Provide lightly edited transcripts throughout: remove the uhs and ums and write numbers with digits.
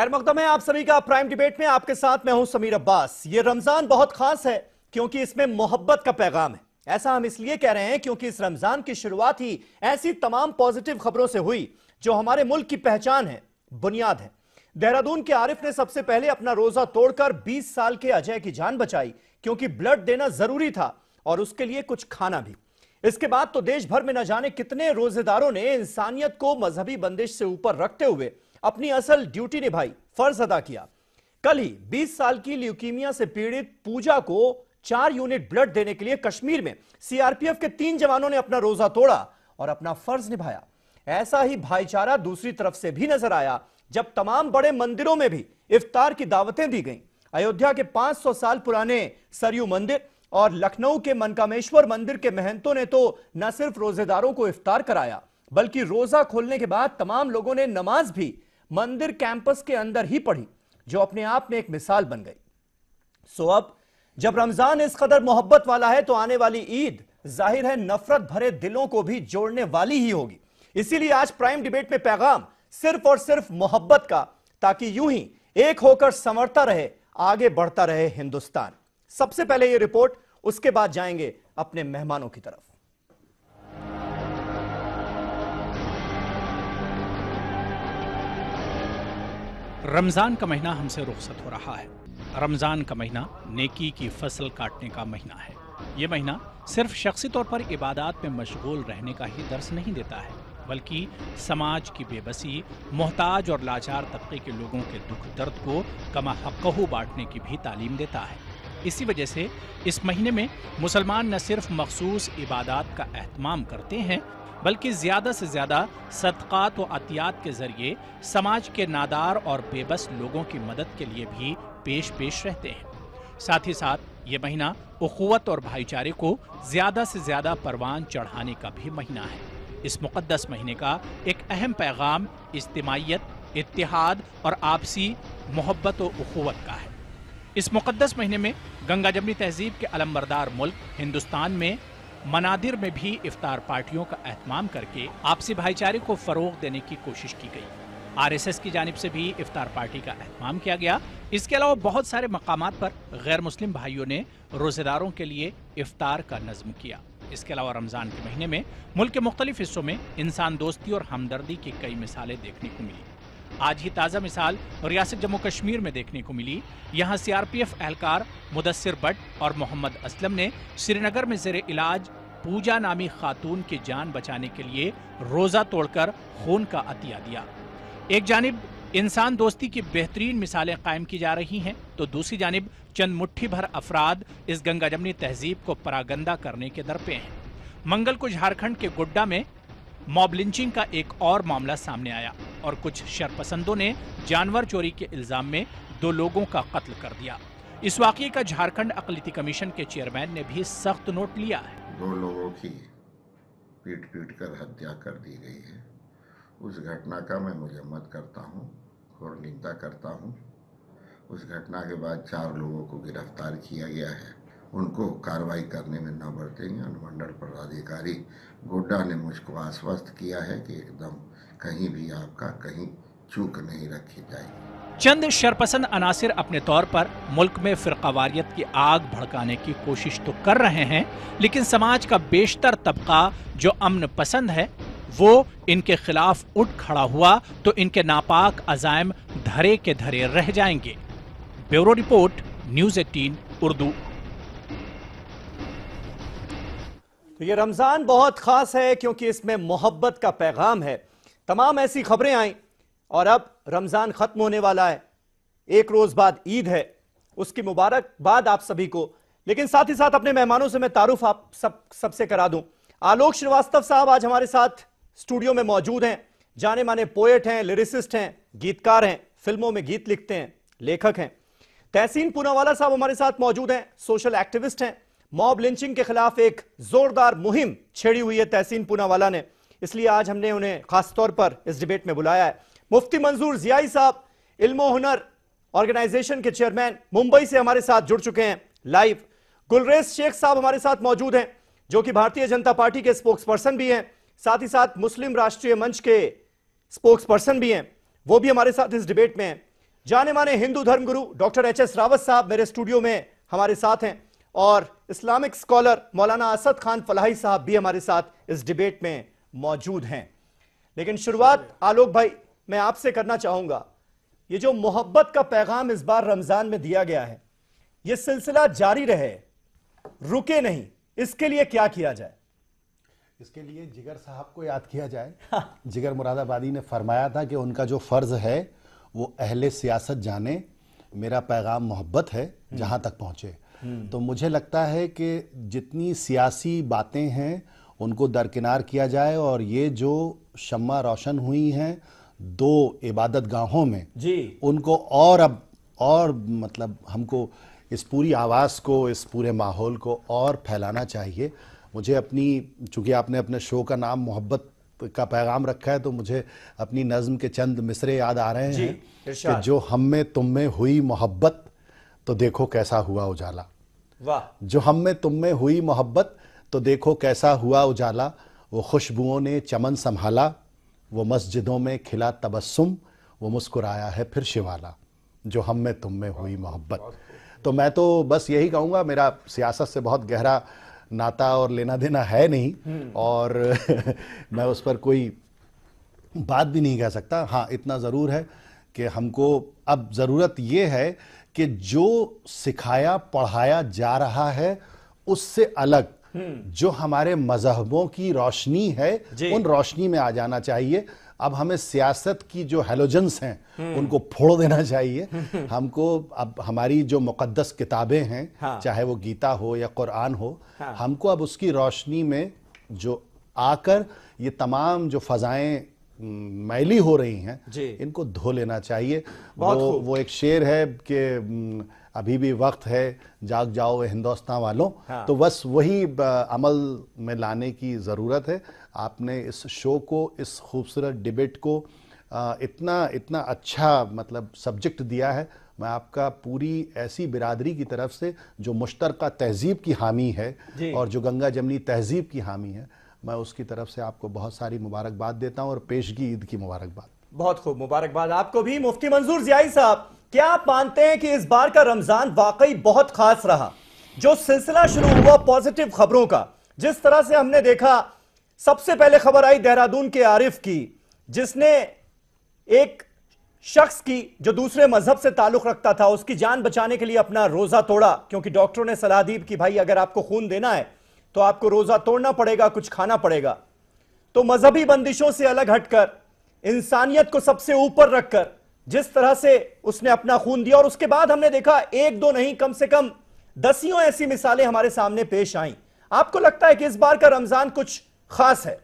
खैर मकदम है आप सभी का प्राइम डिबेट में। आपके साथ मैं हूं समीर अब्बास। ये रमजान बहुत खास है क्योंकि इसमें मोहब्बत का पैगाम है। ऐसा हम इसलिए कह रहे हैं क्योंकि इस रमजान की शुरुआत ही ऐसी तमाम पॉजिटिव खबरों से हुई जो हमारे मुल्क की पहचान है, बुनियाद है। देहरादून के आरिफ ने सबसे पहले अपना रोजा तोड़कर 20 साल के अजय की जान बचाई क्योंकि ब्लड देना जरूरी था और उसके लिए कुछ खाना भी। इसके बाद तो देश भर में न जाने कितने रोजेदारों ने इंसानियत को मजहबी बंदिश से ऊपर रखते हुए अपनी असल ड्यूटी निभाई, फर्ज अदा किया। कल ही 20 साल की ल्यूकीमिया से पीड़ित पूजा को 4 यूनिट ब्लड देने के लिए कश्मीर में सीआरपीएफ के 3 जवानों ने अपना रोजा तोड़ा और अपना फर्ज निभाया। ऐसा ही भाईचारा दूसरी तरफ से भी नजर आया जब तमाम बड़े मंदिरों में भी इफ्तार की दावतें दी गईं। अयोध्या के 500 साल पुराने सरयू मंदिर और लखनऊ के मनकामेश्वर मंदिर के महंतों ने तो न सिर्फ रोजेदारों को इफ्तार कराया बल्कि रोजा खोलने के बाद तमाम लोगों ने नमाज भी मंदिर कैंपस के अंदर ही पढ़ी, जो अपने आप में एक मिसाल बन गई। सो अब जब रमजान इस कदर मोहब्बत वाला है तो आने वाली ईद जाहिर है नफरत भरे दिलों को भी जोड़ने वाली ही होगी। इसीलिए आज प्राइम डिबेट में पैगाम सिर्फ और सिर्फ मोहब्बत का, ताकि यूं ही एक होकर संवरता रहे, आगे बढ़ता रहे हिंदुस्तान। सबसे पहले ये रिपोर्ट, उसके बाद जाएंगे अपने मेहमानों की तरफ। रमजान का महीना हमसे रुखसत हो रहा है। रमजान का महीना नेकी की फसल काटने का महीना है। ये महीना सिर्फ शख्सी तौर पर इबादत में मशगूल रहने का ही दर्स नहीं देता है, बल्कि समाज की बेबसी, मोहताज और लाचार तबके के लोगों के दुख दर्द को कमा हक़्क़हू बांटने की भी तालीम देता है। इसी वजह से इस महीने में मुसलमान न सिर्फ मखसूस इबादत का एहतमाम करते हैं बल्कि ज़्यादा से ज़्यादा सदक़ात व अतियात के ज़रिए समाज के नादार और बेबस लोगों की मदद के लिए भी पेश रहते हैं। साथ ही साथ ये महीना उख़ुवत और भाईचारे को ज़्यादा से ज़्यादा परवान चढ़ाने का भी महीना है। इस मुक़द्दस महीने का एक अहम पैगाम इज्तिमाइयत, इत्तिहाद और आपसी मोहब्बत व उख़ुवत का है। इस मुक़द्दस महीने में गंगा जमनी तहजीब के अलमबरदार मुल्क हिंदुस्तान में मनादिर में भी इफ्तार पार्टियों का एहतमाम करके आपसी भाईचारे को फ़रोग़ देने की कोशिश की गई। आरएसएस की जानिब से भी इफ्तार पार्टी का एहतमाम किया गया। इसके अलावा बहुत सारे मकामात पर गैर मुस्लिम भाइयों ने रोज़ेदारों के लिए इफ्तार का नज़्म किया। इसके अलावा रमज़ान के महीने में मुल्क के मुख्तलिफ हिस्सों में इंसान दोस्ती और हमदर्दी की कई मिसालें देखने को मिली। आज ही ताज़ा मिसाल रियासत जम्मू कश्मीर में देखने को मिली। यहाँ सीआरपीएफ एहलकार मुदस्सिर बट और मोहम्मद असलम ने श्रीनगर में ज़ेरे इलाज पूजा नामी खातून की जान बचाने के लिए रोज़ा तोड़कर खून का अतिया दिया। एक जानिब इंसान दोस्ती की बेहतरीन मिसालें कायम की जा रही हैं तो दूसरी जानिब चंद मुट्ठी भर अफराद इस गंगा जमनी तहजीब को परागंदा करने के दरपे हैं। मंगल को झारखंड के गोड्डा में मॉब लिंचिंग का एक और मामला सामने आया और कुछ शरपसंदों ने जानवर चोरी के इल्जाम में 2 लोगों का कत्ल कर दिया। इस वाक़ये का झारखंड अक़लियती कमीशन के चेयरमैन ने भी सख्त नोट लिया है। 2 लोगों की पीट कर हत्या कर दी गई है। उस घटना का मैं मजम्मत करता हूँ और निंदा करता हूँ। उस घटना के बाद 4 लोगों को गिरफ्तार किया गया है। उनको कार्रवाई करने में न बरतेंगे। अनुमंडल पदाधिकारी गोड्डा ने मुझको आश्वस्त किया है कि एकदम कहीं भी आपका कहीं चूक नहीं रखी जाएगी। चंद शरपसंद अनासिर अपने तौर पर मुल्क में फिरकावारियत की आग भड़काने की कोशिश तो कर रहे हैं, लेकिन समाज का बेशतर तबका जो अमन पसंद है वो इनके खिलाफ उठ खड़ा हुआ तो इनके नापाक अज़ाइम धरे के धरे रह जाएंगे। Bureau report, news 18 Urdu. तो ये रमजान बहुत खास है क्योंकि इसमें मोहब्बत का पैगाम है। तमाम ऐसी खबरें आई और अब रमजान खत्म होने वाला है। एक रोज बाद ईद है, उसकी मुबारकबाद आप सभी को। लेकिन साथ ही साथ अपने मेहमानों से मैं तारुफ आप सबसे करा दूं। आलोक श्रीवास्तव साहब आज हमारे साथ स्टूडियो में मौजूद हैं। जाने माने पोएट हैं, लिरिसिस्ट हैं, गीतकार हैं, फिल्मों में गीत लिखते हैं, लेखक हैं। तहसीन पूनावाला साहब हमारे साथ मौजूद हैं, सोशल एक्टिविस्ट हैं। मॉब लिंचिंग के खिलाफ एक जोरदार मुहिम छेड़ी हुई है तहसीन पूनावाला ने, इसलिए आज हमने उन्हें खासतौर पर इस डिबेट में बुलाया है। मुफ्ती मंजूर जियाई साहब इल्म हुनर ऑर्गेनाइजेशन के चेयरमैन मुंबई से हमारे साथ जुड़ चुके हैं लाइव। गुलरेज शेख साहब हमारे साथ मौजूद हैं जो कि भारतीय जनता पार्टी के स्पोक्स पर्सन भी हैं, साथ ही साथ मुस्लिम राष्ट्रीय मंच के स्पोक्स पर्सन भी हैं, वो भी हमारे साथ इस डिबेट में हैं। जाने माने हिंदू धर्मगुरु डॉक्टर एच.एस. रावत साहब मेरे स्टूडियो में हमारे साथ हैं और इस्लामिक स्कॉलर मौलाना असद खान फलाही साहब भी हमारे साथ इस डिबेट में मौजूद हैं। लेकिन शुरुआत आलोक भाई मैं आपसे करना चाहूंगा, ये जो मोहब्बत का पैगाम इस बार रमजान में दिया गया है, यह सिलसिला जारी रहे, रुके नहीं, इसके लिए क्या किया जाए? इसके लिए जिगर साहब को याद किया जाए। जिगर मुरादाबादी ने फरमाया था कि उनका जो फर्ज है वो अहले सियासत जाने, मेरा पैगाम मोहब्बत है, जहां तक पहुंचे। तो मुझे लगता है कि जितनी सियासी बातें हैं उनको दरकिनार किया जाए और ये जो शम्मा रोशन हुई हैं 2 इबादत गाहों में जी, उनको और मतलब हमको इस पूरी आवाज़ को, इस पूरे माहौल को और फैलाना चाहिए। मुझे अपनी, चूंकि आपने अपने शो का नाम मोहब्बत का पैगाम रखा है, तो मुझे अपनी नज़्म के चंद मिसरे याद आ रहे हैं कि जो हम में तुम में हुई मोहब्बत तो देखो कैसा हुआ उजाला। वाह। जो हम में तुम में हुई मोहब्बत तो देखो कैसा हुआ उजाला, वो खुशबुओं ने चमन संभाला, वो मस्जिदों में खिला तबस्सुम, वो मुस्कुराया है फिर शिवाला। जो हम में तुम में हुई मोहब्बत। तो मैं तो बस यही कहूँगा, मेरा सियासत से बहुत गहरा नाता और लेना देना है नहीं और मैं उस पर कोई बात भी नहीं कह सकता। हाँ, इतना ज़रूर है कि हमको अब ज़रूरत ये है कि जो सिखाया पढ़ाया जा रहा है उससे अलग जो हमारे मजहबों की रोशनी है उन रोशनी में आ जाना चाहिए। अब हमें सियासत की जो हैलोजन्स हैं उनको फोड़ देना चाहिए। हमको अब हमारी जो मुकद्दस किताबें हैं, चाहे वो गीता हो या कुरान हो, हमको अब उसकी रोशनी में जो आकर ये तमाम जो फजाएं मैली हो रही हैं इनको धो लेना चाहिए। वो एक शेर है कि अभी भी वक्त है जाग जाओ हिंदुस्तान वालों। तो बस वही अमल में लाने की ज़रूरत है। आपने इस शो को, इस खूबसूरत डिबेट को इतना अच्छा मतलब सब्जेक्ट दिया है। मैं आपका पूरी ऐसी बिरादरी की तरफ से जो मुश्तरका तहजीब की हामी है और जो गंगा जमनी तहजीब की हामी है, मैं उसकी तरफ से आपको बहुत सारी मुबारकबाद देता हूं और पेशगी ईद की मुबारकबाद। बहुत खूब, मुबारकबाद आपको भी। मुफ्ती मंजूर ज़ियाई साहब, क्या आप मानते हैं कि इस बार का रमजान वाकई बहुत खास रहा? जो सिलसिला शुरू हुआ पॉजिटिव खबरों का, जिस तरह से हमने देखा, सबसे पहले खबर आई देहरादून के आरिफ की, जिसने एक शख्स की जो दूसरे मजहब से ताल्लुक रखता था उसकी जान बचाने के लिए अपना रोजा तोड़ा, क्योंकि डॉक्टरों ने सलाह दी कि भाई अगर आपको खून देना है तो आपको रोजा तोड़ना पड़ेगा, कुछ खाना पड़ेगा। तो मजहबी बंदिशों से अलग हटकर, इंसानियत को सबसे ऊपर रखकर जिस तरह से उसने अपना खून दिया, और उसके बाद हमने देखा 1-2 नहीं, कम से कम दसियों ऐसी मिसालें हमारे सामने पेश आईं। आपको लगता है कि इस बार का रमजान कुछ खास है?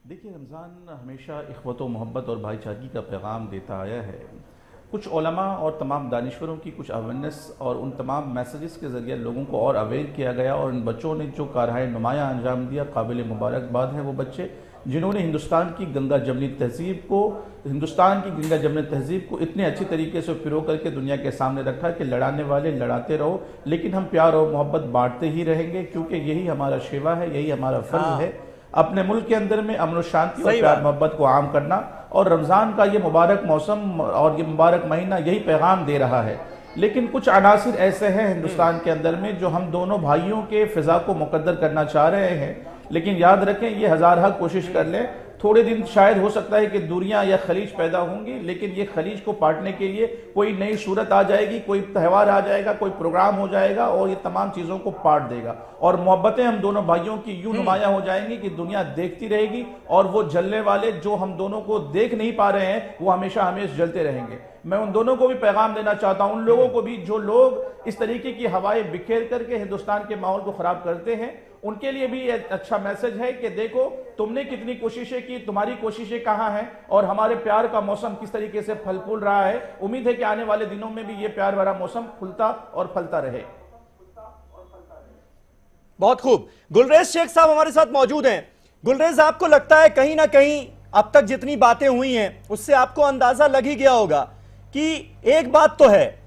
देखिए, रमज़ान हमेशा इख्वत व मोहब्बत और भाईचारगी का पैगाम देता आया है। कुछ उलमा और तमाम दानिश्वरों की कुछ अवेयरनेस और उन तमाम मैसेजेस के ज़रिए लोगों को और अवेयर किया गया और इन बच्चों ने जो कारहाय नुमाया अंजाम दिया, काबिल मुबारकबाद है वो बच्चे जिन्होंने हिंदुस्तान की गंगा जमनी तहजीब को इतने अच्छी तरीके से पिरो करके दुनिया के सामने रखा कि लड़ाने वाले लड़ाते रहो, लेकिन हम प्यार और मोहब्बत बांटते ही रहेंगे, क्योंकि यही हमारा शेवा है, यही हमारा फ़र्ज है अपने मुल्क के अंदर में अमन शांति और प्यार मोहब्बत को आम करना। और रमज़ान का ये मुबारक मौसम और ये मुबारक महीना यही पैगाम दे रहा है। लेकिन कुछ अनासिर ऐसे हैं हिंदुस्तान के अंदर में जो हम दोनों भाइयों के फ़िज़ा को मुकद्दर करना चाह रहे हैं, लेकिन याद रखें ये हज़ारहा कोशिश कर लें, थोड़े दिन शायद हो सकता है कि दूरियां या खलीज पैदा होंगी, लेकिन ये खलीज को पाटने के लिए कोई नई सूरत आ जाएगी, कोई त्यौहार आ जाएगा, कोई प्रोग्राम हो जाएगा और ये तमाम चीज़ों को पाट देगा और मोहब्बतें हम दोनों भाइयों की यूं नुमाया हो जाएंगी कि दुनिया देखती रहेगी और वो जलने वाले जो हम दोनों को देख नहीं पा रहे हैं वो हमेशा हमेशा जलते रहेंगे। मैं उन दोनों को भी पैगाम देना चाहता हूं, उन लोगों को भी जो लोग इस तरीके की हवाएं बिखेर करके हिंदुस्तान के माहौल को खराब करते हैं, उनके लिए भी एक अच्छा मैसेज है कि देखो तुमने कितनी कोशिशें की, तुम्हारी कोशिशें कहां हैं और हमारे प्यार का मौसम किस तरीके से फल फूल रहा है। उम्मीद है कि आने वाले दिनों में भी ये प्यार भरा मौसम खुलता और फलता रहे। बहुत खूब। गुलरेज शेख साहब हमारे साथ मौजूद हैं। गुलरेज, आपको लगता है कहीं ना कहीं अब तक जितनी बातें हुई हैं उससे आपको अंदाजा लग ही गया होगा कि एक बात तो है,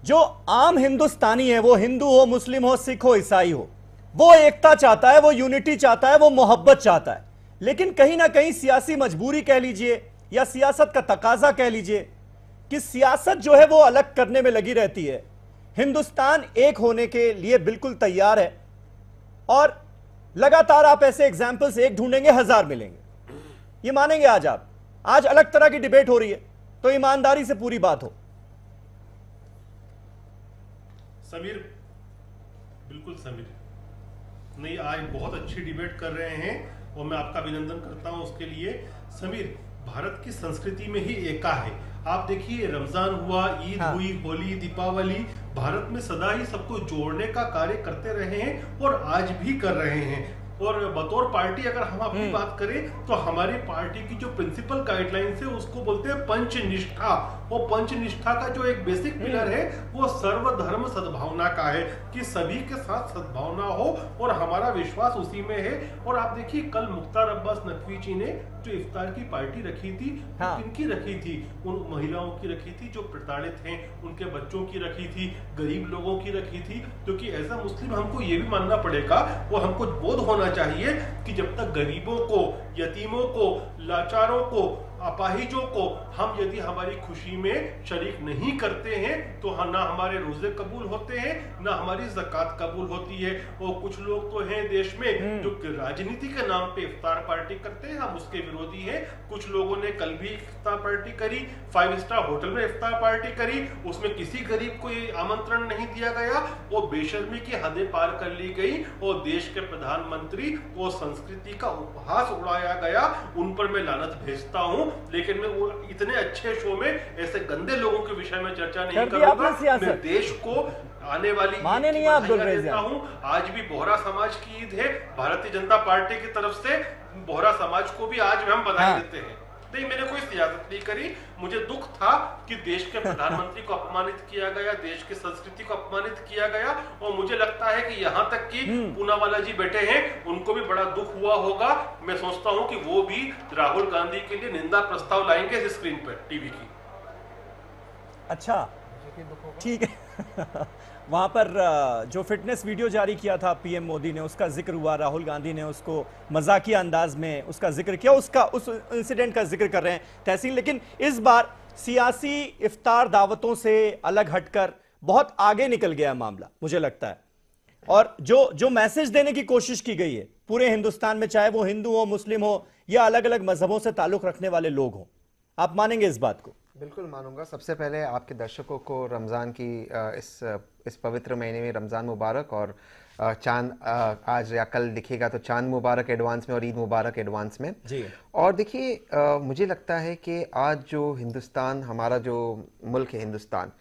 जो आम हिंदुस्तानी है, वो हिंदू हो, मुस्लिम हो, सिख हो, ईसाई हो, वो एकता चाहता है, वो यूनिटी चाहता है, वो मोहब्बत चाहता है। लेकिन कहीं ना कहीं सियासी मजबूरी कह लीजिए या सियासत का तकाजा कह लीजिए कि सियासत जो है वो अलग करने में लगी रहती है। हिंदुस्तान एक होने के लिए बिल्कुल तैयार है और लगातार आप ऐसे एग्जाम्पल्स एक ढूंढेंगे 1000 मिलेंगे। ये मानेंगे आज आप, आज अलग तरह की डिबेट हो रही है, तो ईमानदारी से पूरी बात हो। समीर, बिल्कुल समीर, नहीं आज बहुत अच्छी डिबेट कर रहे हैं और मैं आपका अभिनंदन करता हूं उसके लिए। समीर, भारत की संस्कृति में ही एका है। आप देखिए, रमजान हुआ, ईद हुई, होली, दीपावली, भारत में सदा ही सबको जोड़ने का कार्य करते रहे हैं और आज भी कर रहे हैं। और बतौर पार्टी अगर हम अपनी बात करें तो हमारी पार्टी की जो प्रिंसिपल गाइडलाइंस है उसको बोलते हैं पंचनिष्ठा। वो पंचनिष्ठा का जो एक बेसिक पिलर है वो सर्वधर्म सद्भावना का है कि सभी के साथ सद्भावना हो और हमारा विश्वास उसी में है। और आप देखिए, कल मुख्तार अब्बास नकवी जी ने जो इफ्तार की पार्टी रखी थी, किनकी रखी थी? उन महिलाओं की रखी थी जो प्रताड़ित हैं, उनके बच्चों की रखी थी, गरीब लोगों की रखी थी। क्योंकि एज अ मुस्लिम हमको ये भी मानना पड़ेगा, वो हमको बोध होना चाहिए कि जब तक गरीबों को, यतीमों को, लाचारों को, अपाहिजों को हम यदि हमारी खुशी में शरीक नहीं करते हैं तो ना हमारे रोजे कबूल होते हैं, ना हमारी ज़कात कबूल होती है। और कुछ लोग तो हैं देश में जो राजनीति के नाम पे इफ्तार पार्टी करते हैं, हम उसके विरोधी हैं। कुछ लोगों ने कल भी इफ्तार पार्टी करी, 5 स्टार होटल में इफ्तार पार्टी करी, उसमें किसी गरीब को ये आमंत्रण नहीं दिया गया। वो बेशर्मी की हदें पार कर ली गई और देश के प्रधानमंत्री और संस्कृति का उपहास उड़ाया गया। उन पर मैं लानत भेजता हूं, लेकिन मैं वो इतने अच्छे शो में ऐसे गंदे लोगों के विषय में चर्चा नहीं करूंगा। मैं देश को आने वाली माने नहीं आप देता हूं। आज भी बोहरा समाज की ईद है, भारतीय जनता पार्टी की तरफ से बोहरा समाज को भी आज हम बधाई देते हैं। नहीं, मैंने कोई सियासत नहीं करी। मुझे दुख था कि देश के प्रधानमंत्री को अपमानित किया गया, देश की संस्कृति को अपमानित किया गया। और मुझे लगता है कि यहाँ तक कि पूनावाला जी बैठे हैं, उनको भी बड़ा दुख हुआ होगा। मैं सोचता हूँ कि वो भी राहुल गांधी के लिए निंदा प्रस्ताव लाएंगे इस स्क्रीन पर टीवी की। अच्छा, ठीक है। वहां पर जो फिटनेस वीडियो जारी किया था पीएम मोदी ने, उसका जिक्र हुआ, राहुल गांधी ने उसको मजाकिया अंदाज में उसका जिक्र किया, उस इंसिडेंट का जिक्र कर रहे हैं तहसीन। लेकिन इस बार सियासी इफ्तार दावतों से अलग हटकर बहुत आगे निकल गया मामला, मुझे लगता है। और जो मैसेज देने की कोशिश की गई है पूरे हिंदुस्तान में, चाहे वो हिंदू हो, मुस्लिम हो या अलग अलग मजहबों से ताल्लुक रखने वाले लोग हों, आप मानेंगे इस बात को? बिल्कुल मानूंगा। सबसे पहले आपके दर्शकों को रमज़ान की इस पवित्र महीने में रमज़ान मुबारक। और चांद आज या कल दिखेगा तो चांद मुबारक एडवांस में और ईद मुबारक एडवांस में जी। और देखिए, मुझे लगता है कि आज जो हिंदुस्तान, हमारा जो मुल्क है हिंदुस्तान,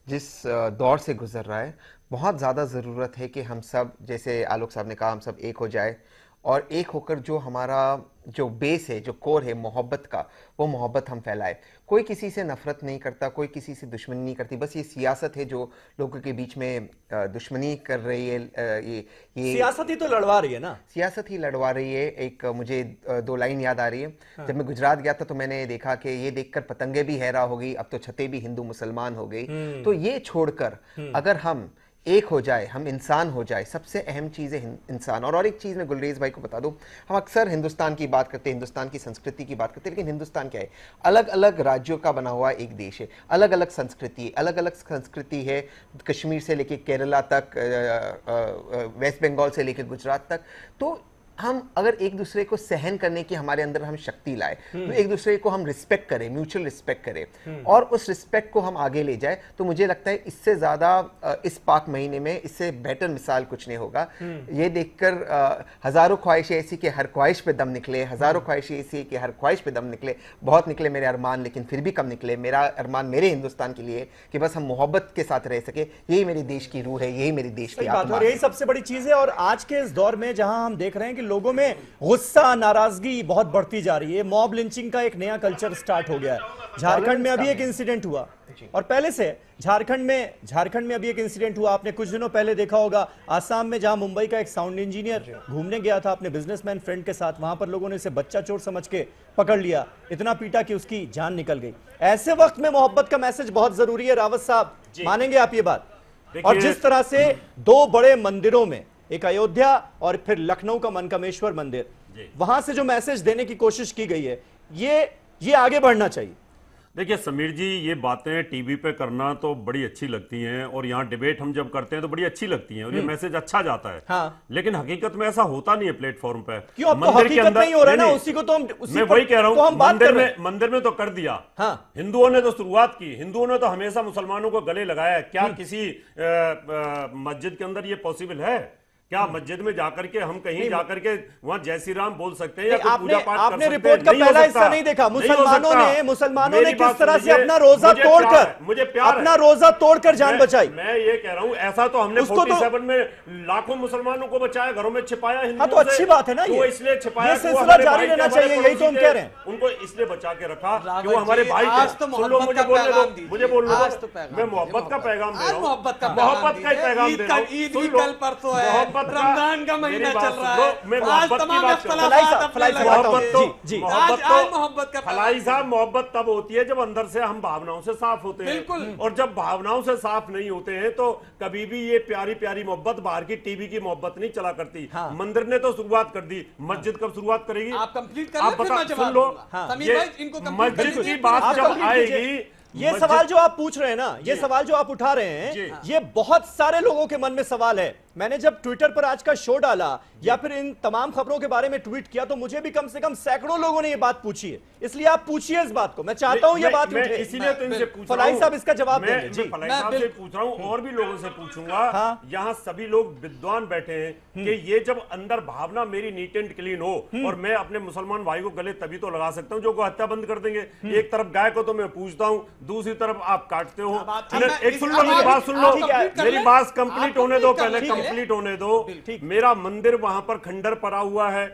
जिस दौर से गुजर रहा है, बहुत ज़्यादा ज़रूरत है कि हम सब, जैसे आलोक साहब ने कहा, हम सब एक हो जाए और एक होकर जो हमारा जो बेस है, जो कोर है मोहब्बत का, वो मोहब्बत हम फैलाए। कोई किसी से नफरत नहीं करता, कोई किसी से दुश्मनी नहीं करती। बस ये सियासत है जो लोगों के बीच में दुश्मनी कर रही है। ये सियासत ही तो लड़वा रही है ना, सियासत ही लड़वा रही है। एक मुझे 2 लाइन याद आ रही है। जब मैं गुजरात गया था तो मैंने देखा कि ये देखकर पतंगे भी हैरा हो गई, अब तो छतें भी हिंदू मुसलमान हो गई। तो ये छोड़कर अगर हम एक हो जाए, हम इंसान हो जाए, सबसे अहम चीज़ है इंसान। और एक चीज़ मैं गुलरेज भाई को बता दूं, हम अक्सर हिंदुस्तान की बात करते हैं, हिंदुस्तान की संस्कृति की बात करते हैं, लेकिन हिंदुस्तान क्या है? अलग अलग राज्यों का बना हुआ एक देश है, अलग अलग संस्कृति है। कश्मीर से लेके केरला तक, वेस्ट बंगाल से लेके गुजरात तक। तो हम अगर एक दूसरे को सहन करने की हमारे अंदर हम शक्ति लाए, तो एक दूसरे को हम रिस्पेक्ट करें, म्यूचुअल रिस्पेक्ट करें और उस रिस्पेक्ट को हम आगे ले जाए, तो मुझे लगता है इससे ज्यादा इस पाक महीने में इससे बेटर मिसाल कुछ नहीं होगा। ये देखकर हजारों ख्वाहिशें ऐसी कि हर ख्वाहिश पे दम निकले, हजारों ख्वाहिशें ऐसी कि हर ख्वाहिश पे दम निकले। बहुत निकले मेरे अरमान, लेकिन फिर भी कम निकले। मेरा अरमान मेरे हिंदुस्तान के लिए कि बस हम मोहब्बत के साथ रह सके। यही मेरी देश की रूह है, यही मेरी देश की आत्मा है। यही सबसे बड़ी चीज है। और आज के इस दौर में जहां हम देख रहे हैं कि लोगों में गुस्सा, नाराजगी बहुत बढ़ती जा रही है, मॉब लिंचिंग का एक नया कल्चर स्टार्ट हो गया है। झारखंड में अभी एक इंसिडेंट हुआ, और पहले से झारखंड में अभी एक इंसिडेंट हुआ। आपने कुछ दिनों पहले देखा होगा आसाम में, जहां मुंबई का एक साउंड इंजीनियर घूमने गया था अपने बिजनेसमैन फ्रेंड के साथ, वहां पर लोगों ने इसे बच्चा चोर समझ के पकड़ लिया, इतना पीटा कि उसकी जान निकल गई। ऐसे वक्त में मोहब्बत का मैसेज बहुत जरूरी है। रावत साहब, मानेंगे आप ये बात? और जिस तरह से 2 बड़े मंदिरों में, एक अयोध्या और फिर लखनऊ का मनकामेश्वर मंदिर, वहां से जो मैसेज देने की कोशिश की गई है, ये आगे बढ़ना चाहिए। देखिए समीर जी, ये बातें टीवी पे करना तो बड़ी अच्छी लगती हैं और यहाँ डिबेट हम जब करते हैं तो बड़ी अच्छी लगती हैं और ये मैसेज अच्छा जाता है। हाँ। लेकिन हकीकत में ऐसा होता नहीं है प्लेटफॉर्म पे। क्यों? अब तो हकीकत नहीं हो रहा है ना, उसी को तो हम मैं वही कह रहा हूँ, तो हम बात कर रहे हैं। मंदिर में तो कर दिया। हाँ। हिंदुओं ने तो शुरुआत की, हिंदुओं ने तो हमेशा मुसलमानों को गले लगाया। क्या किसी मस्जिद के अंदर ये पॉसिबल है? क्या मस्जिद में जाकर के हम कहीं जाकर के वहां जय श्री राम बोल सकते हैं या कोई पूजा पाठ कर सकते हैं? आपने रिपोर्ट का पहला हिस्सा नहीं देखा। मुसलमानों ने किस तरह से अपना रोजा तोड़कर, मुझे प्यार अपना रोजा तोड़कर जान बचाई। मैं ये कह रहा हूँ, ऐसा तो हमने 47 में लाखों मुसलमानों को बचाया, घरों में छिपाया हिंदुओं से। तो अच्छी बात है ना, ये इसलिए छिपाया, सिलसिला जारी रहना चाहिए, यही तो हम कह रहे हैं। उनको इसलिए बचा के रखा कि वो हमारे भाई थे। सुन लो, मुझे बोलने दो, मैं मोहब्बत का पैगाम दे रहा हूँ, मोहब्बत का पैगाम दे रहा हूँ। ईद की कल परसों है, रमजान का महीना चल रहा है, आज तमाम फलाई साहब, मोहब्बत तब होती है जब अंदर से हम भावनाओं से साफ होते हैं। बिल्कुल। और जब भावनाओं से साफ नहीं होते हैं तो कभी भी ये प्यारी प्यारी मोहब्बत बाहर की टीवी की मोहब्बत नहीं चला करती। मंदिर ने तो शुरुआत कर दी, मस्जिद कब शुरुआत करेगी? आप कंप्लीट कर, आप बता, सुन लो, मस्जिद की बात जब आएगी, ये सवाल जो आप पूछ रहे हैं ना, ये सवाल जो आप उठा रहे हैं, ये बहुत सारे लोगों के मन में सवाल है। मैंने जब ट्विटर पर आज का शो डाला या फिर इन तमाम खबरों के बारे में ट्वीट किया तो मुझे भी कम से कम सैकड़ों लोगों ने ये बात पूछी है। इसलिए आप पूछिए इस बात को, मैं चाहता हूं ये बात उठे। इसीलिए तो इनसे पूछ रहा हूं, फलाई साहब इसका जवाब देंगे। जी, फलाई साहब से पूछ रहा हूं और भी लोगों से पूछूंगा। यहाँ सभी लोग विद्वान बैठे हैं कि ये जब अंदर भावना मेरी नीट एंड क्लीन हो और मैं अपने मुसलमान भाई को गले तभी तो लगा सकता हूँ जो को हत्या बंद कर देंगे। एक तरफ गाय को तो मैं पूछता हूँ, दूसरी तरफ आप काटते हो। एक सुन लो, मेरी बात सुन लो, मेरी बात कंप्लीट होने दो, पहले कंप्लीट होने दो। मेरा मंदिर वहां पर खंडर पड़ा हुआ है,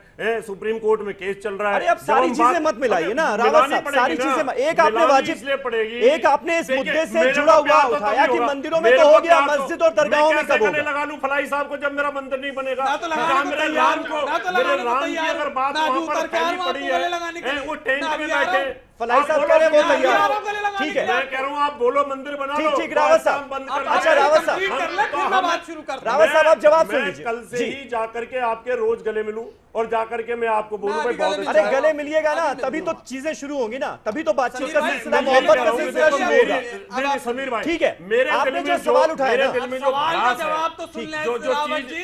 सुप्रीम कोर्ट में केस चल रहा है। अरे अब सारी चीजें मत मिलाइए ना रावत साहब, सारी चीजें एक आपने वाजिब पड़ेगी, एक आपने इस मुद्दे से जुड़ा हुआ उठाया कि मंदिरों में तो हो गया, मस्जिद और दरगाहों में कब होगा? लगा लूं फलाई साहब को जब मेरा मंदिर नहीं बनेगा? मेरे राम की अगर बात वहां पर फैली पड़ी है, वो टेंट में बैठे फलाई साहब कह रहे हैं वो तैयार, ठीक है। मैं कह रहा हूँ आप बोलो, मंदिर बना लो। ठीक, रावत साहब बंद कर। अच्छा रावत साहब, रावत साहब आप जवाब सुन लीजिए। कल से ही जाकर के आपके रोज गले मिलूं और जाकर के मैं आपको बोलूं भाई बहुत अच्छा। अरे गले मिलिएगा ना, तभी तो चीजें शुरू होंगी ना, तभी तो बातचीत का सिलसिला, मोहब्बत का सिलसिला शुरू होगा। समीर भाई, ठीक है, मेरे आपने जो सवाल उठाया ना,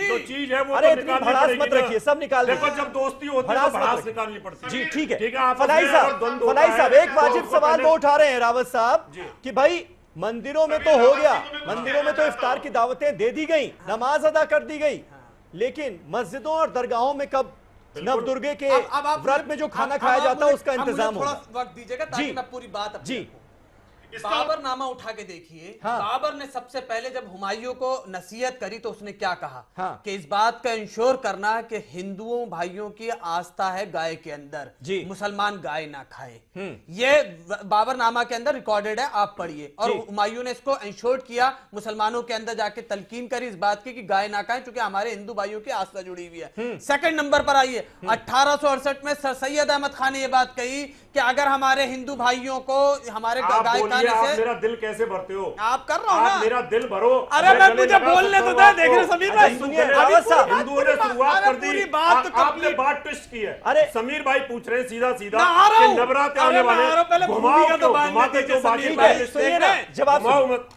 जो चीज है वो अरे इतनी भड़ास मत रखिए, सब निकाल देखो, जब दोस्ती होती है तो भड़ास निकालनी पड़ती है। जी ठीक है। ठीक है, फलाई साहब एक वाजिब सवाल वो उठा रहे हैं रावत साहब कि भाई मंदिरों में तो हो गया, मंदिरों में तो इफ्तार की दावतें दे दी गई, नमाज अदा कर दी गई, लेकिन मस्जिदों और दरगाहों में कब नवदुर्गे के व्रत में जो खाना खाया जाता है उसका इंतजाम होगा? थोड़ा वक्त दीजिएगा ताकि मैं पूरी बात जी। बाबरनामा उठा के देखिए। बाबर ने सबसे पहले जब हुमायूं को नसीहत करी तो उसने क्या कहा कि इस बात का इंश्योर करना कि हिंदुओं भाइयों की आस्था है गाय के अंदर, मुसलमान गाय ना खाए। ये बाबरनामा के अंदर रिकॉर्डेड है, आप पढ़िए। और हुमायूं ने इसको इंश्योर किया, मुसलमानों के अंदर जाके तलकीन करी इस बात की कि गाय ना खाएं क्योंकि हमारे हिंदू भाइयों की आस्था जुड़ी हुई है। सेकंड नंबर पर आइए, 1868 में सर सैयद अहमद खान ने यह बात कही कि अगर हमारे हिंदू भाइयों को हमारे गाय खाने से, मेरा दिल कैसे भरते हो आप कर रहा हो ना, मेरा दिल भरो। अरे मैं मुझे बोलने तो दे, देख रहे समीर भाई, हिंदुओं ने शुरुआत कर दी, बात तो आपने बात ट्विस्ट की है। अरे समीर भाई पूछ रहे हैं सीधा सीधा कि नवरात्र आने वाले, जवाब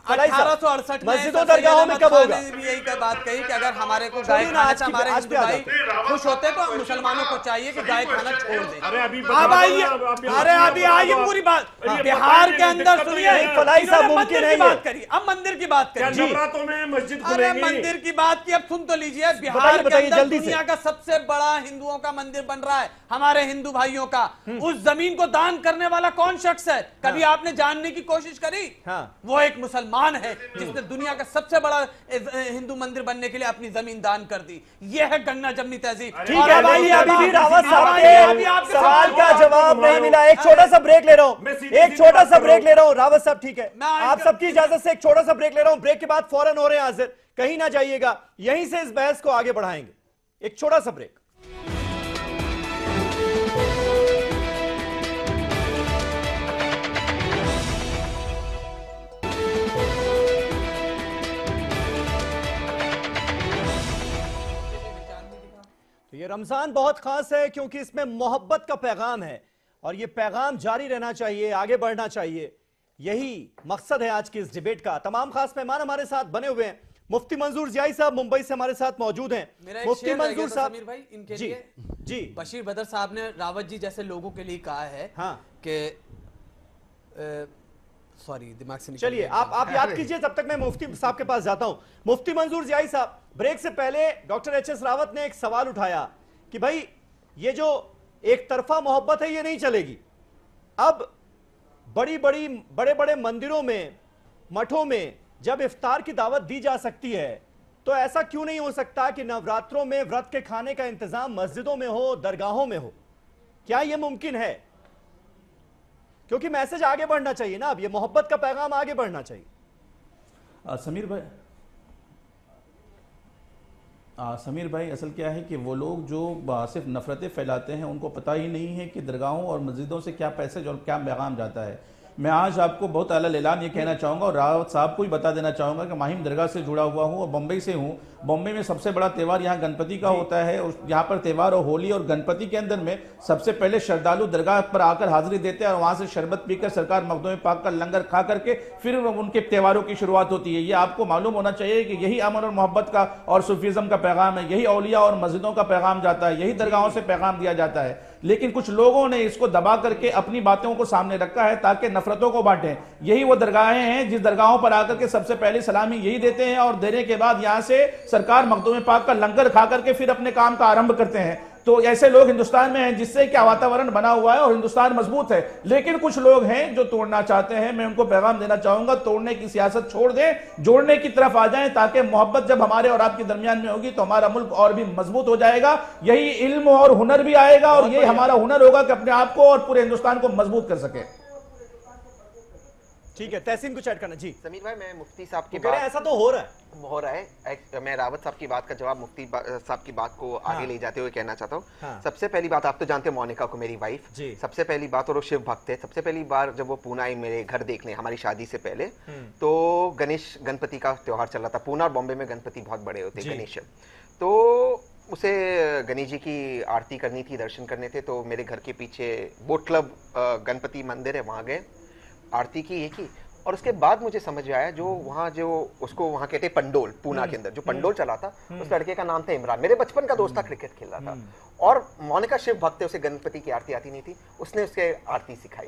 1868 में मस्जिदों दरगाहों में कब होगा? यही बात कही कि अगर हमारे को गाय खाना से हमारे हिंदू भाई खुश होते तो मुसलमानों को चाहिए कि गाय खाना छोड़ दे। अरे अभी आइए पूरी बात, बिहार के अंदर सुनिए, फलाई साहब मुमकिन है बात करिए, अब मंदिर की बात करिए। नवरात्रों में मस्जिद अरे मंदिर की बात की अब सुन तो लीजिए, बिहार के अंदर दुनिया का सबसे बड़ा हिंदुओं का मंदिर बन रहा है, हमारे हिंदू भाइयों का। उस जमीन को दान करने वाला कौन शख्स है? कभी आपने जानने की कोशिश करी? वो एक मुसलमान है जिसने दुनिया का सबसे बड़ा हिंदू मंदिर बनने के लिए अपनी जमीन दान कर दी। यह है गन्ना जमनी तहजीब। ठीक है भाई, अभी भी रावत साहब के सवाल का जवाब नहीं मिला। एक छोटा सा ब्रेक ले रहा हूं, एक छोटा सा ब्रेक ले रहा हूं रावत साहब, ठीक है? आप सबकी इजाजत से एक छोटा सा ब्रेक ले रहा हूं, ब्रेक के बाद फौरन हो रहे हैं हाजिर, कहीं ना जाइएगा, यहीं से इस बहस को आगे बढ़ाएंगे। एक छोटा सा ब्रेक। तो ये रमजान बहुत खास है क्योंकि इसमें मोहब्बत का पैगाम है और यह पैगाम जारी रहना चाहिए, आगे बढ़ना चाहिए। यही मकसद है आज की इस डिबेट का। तमाम खास मेहमान हमारे साथ बने हुए हैं। मुफ्ती मंजूर जियाई साहब मुंबई से हमारे साथ मौजूद हैं। मुफ्ती मंजूर साहब, समीर भाई, इनके जी, लिए जी, बशीर बदर साहब ने रावत जी जैसे लोगों के लिए कहा है कि सॉरी दिमाग से निकल चलिए आप याद कीजिए, तब तक मैं मुफ्ती साहब के पास जाता हूं। मुफ्ती मंजूर जियाई साहब, ब्रेक से पहले डॉक्टर एच.एस. रावत ने एक सवाल उठाया कि भाई ये जो एक तरफा मोहब्बत है ये नहीं चलेगी। अब बड़े बड़े मंदिरों में, मठों में जब इफ्तार की दावत दी जा सकती है तो ऐसा क्यों नहीं हो सकता कि नवरात्रों में व्रत के खाने का इंतजाम मस्जिदों में हो, दरगाहों में हो? क्या यह मुमकिन है? क्योंकि मैसेज आगे बढ़ना चाहिए ना, अब ये मोहब्बत का पैगाम आगे बढ़ना चाहिए। समीर भाई असल क्या है कि वो लोग जो सिर्फ नफरतें फैलाते हैं उनको पता ही नहीं है कि दरगाहों और मस्जिदों से क्या पैसेज और क्या पैगाम जाता है। मैं आज आपको बहुत आला ऐलान ये कहना चाहूँगा और रावत साहब को भी बता देना चाहूँगा कि माहिम दरगाह से जुड़ा हुआ हूँ और बम्बई से हूँ। बॉम्बे में सबसे बड़ा त्यौहार यहाँ गणपति का होता है और यहाँ पर त्यौहार और होली और गणपति के अंदर में सबसे पहले श्रद्धालु दरगाह पर आकर हाजिरी देते हैं और वहाँ से शरबत पीकर सरकार मखदूम पाक का लंगर खा करके फिर उनके त्यौहारों की शुरुआत होती है। ये आपको मालूम होना चाहिए कि यही अमन और मोहब्बत का और सूफीज़म का पैगाम है, यही औलिया और मस्जिदों का पैगाम जाता है, यही दरगाहों से पैगाम दिया जाता है। लेकिन कुछ लोगों ने इसको दबा करके अपनी बातों को सामने रखा है ताकि नफरतों को बांटें। यही वो दरगाहें हैं जिस दरगाहों पर आकर के सबसे पहले सलामी यही देते हैं और देने के बाद यहां से सरकार मखदूम पाक का लंगर खा करके फिर अपने काम का आरंभ करते हैं। तो ऐसे लोग हिंदुस्तान में हैं जिससे क्या वातावरण बना हुआ है और हिंदुस्तान मजबूत है। लेकिन कुछ लोग हैं जो तोड़ना चाहते हैं। मैं उनको पैगाम देना चाहूंगा, तोड़ने की सियासत छोड़ दें, जोड़ने की तरफ आ जाएं, ताकि मोहब्बत जब हमारे और आपके दरमियान में होगी तो हमारा मुल्क और भी मजबूत हो जाएगा। यही इल्म और हुनर भी आएगा और यही हमारा हुनर होगा कि अपने आप को और पूरे हिंदुस्तान को मजबूत कर सके। ठीक है, तहसीन कुछ ऐड करना। जी समीर भाई, मैं मुफ्ती साहब की बात, ऐसा तो हो रहा है। मैं रावत साहब की बात का जवाब मुफ्ती साहब की बात को आगे ले जाते हुए कहना चाहता हूँ। सबसे पहली बात, आप तो जानते हैं मोनिका को, मेरी वाइफ, सबसे पहली बात, और वो शिव भक्त है। सबसे पहली बार जब वो पूना आई मेरे घर देखने हमारी शादी से पहले, तो गणपति का त्योहार चल रहा था। पूना और बॉम्बे में गणपति बहुत बड़े होते हैं, गणेश। तो उसे गणेश जी की आरती करनी थी, दर्शन करने थे। तो मेरे घर के पीछे बोट क्लब गणपति मंदिर है, वहां गए, आरती की, ये की। और उसके बाद मुझे समझ आया जो वहाँ जो उसको वहाँ कहते पंडोल, पूना के अंदर जो पंडोल चला था, उस लड़के का नाम था इमरान, मेरे बचपन का दोस्त था, क्रिकेट खेल रहा था। और मोनिका शिव भक्त है, उसे गणपति की आरती आती नहीं थी, उसने उसके आरती सिखाई।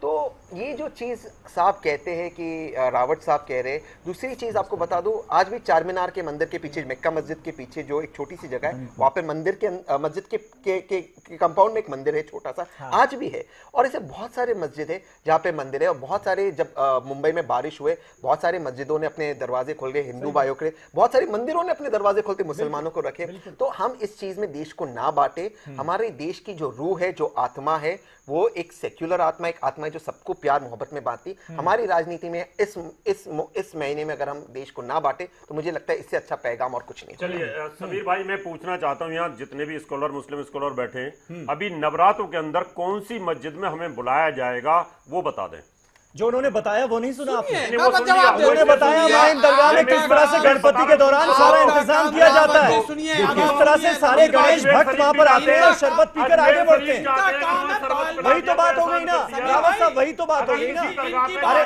तो ये जो चीज साहब कहते हैं कि रावत साहब कह रहे, दूसरी चीज आपको बता दूं, आज भी चार मीनार के मंदिर के पीछे, मक्का मस्जिद के पीछे जो एक छोटी सी जगह है, वहां पे मंदिर के मस्जिद के कंपाउंड में एक मंदिर है छोटा सा, आज भी है। और ऐसे बहुत सारे मस्जिद है जहाँ पे मंदिर है। और बहुत सारे, जब मुंबई में बारिश हुए, बहुत सारे मस्जिदों ने अपने दरवाजे खोल गए हिंदू भाइयों के, बहुत सारे मंदिरों ने अपने दरवाजे खोलते मुसलमानों को रखे। तो हम इस चीज में देश को ना बांटे। हमारे देश की जो रूह है, जो आत्मा है, वो एक सेक्युलर आत्मा, एक आत्मा है जो सबको प्यार मोहब्बत में बांटती। हमारी राजनीति में इस महीने में अगर हम देश को ना बांटे तो मुझे लगता है इससे अच्छा पैगाम और कुछ नहीं। चलिए समीर भाई, मैं पूछना चाहता हूँ, यहाँ जितने भी स्कॉलर, मुस्लिम स्कॉलर बैठे हैं, अभी नवरात्रों के अंदर कौन सी मस्जिद में हमें बुलाया जाएगा वो बता दें। जो उन्होंने बताया वो नहीं सुना आपने? उन्होंने बताया माहिम दरगाह में किस तरह से गणपति के दौरान सारा इंतजाम किया जाता है, किस तरह से सारे गणेश भक्त वहां पर आते हैं और शरबत पीकर आगे बढ़ते हैं। वही तो बात हो गई ना रावत साहब, वही तो बात हो गई ना। अरे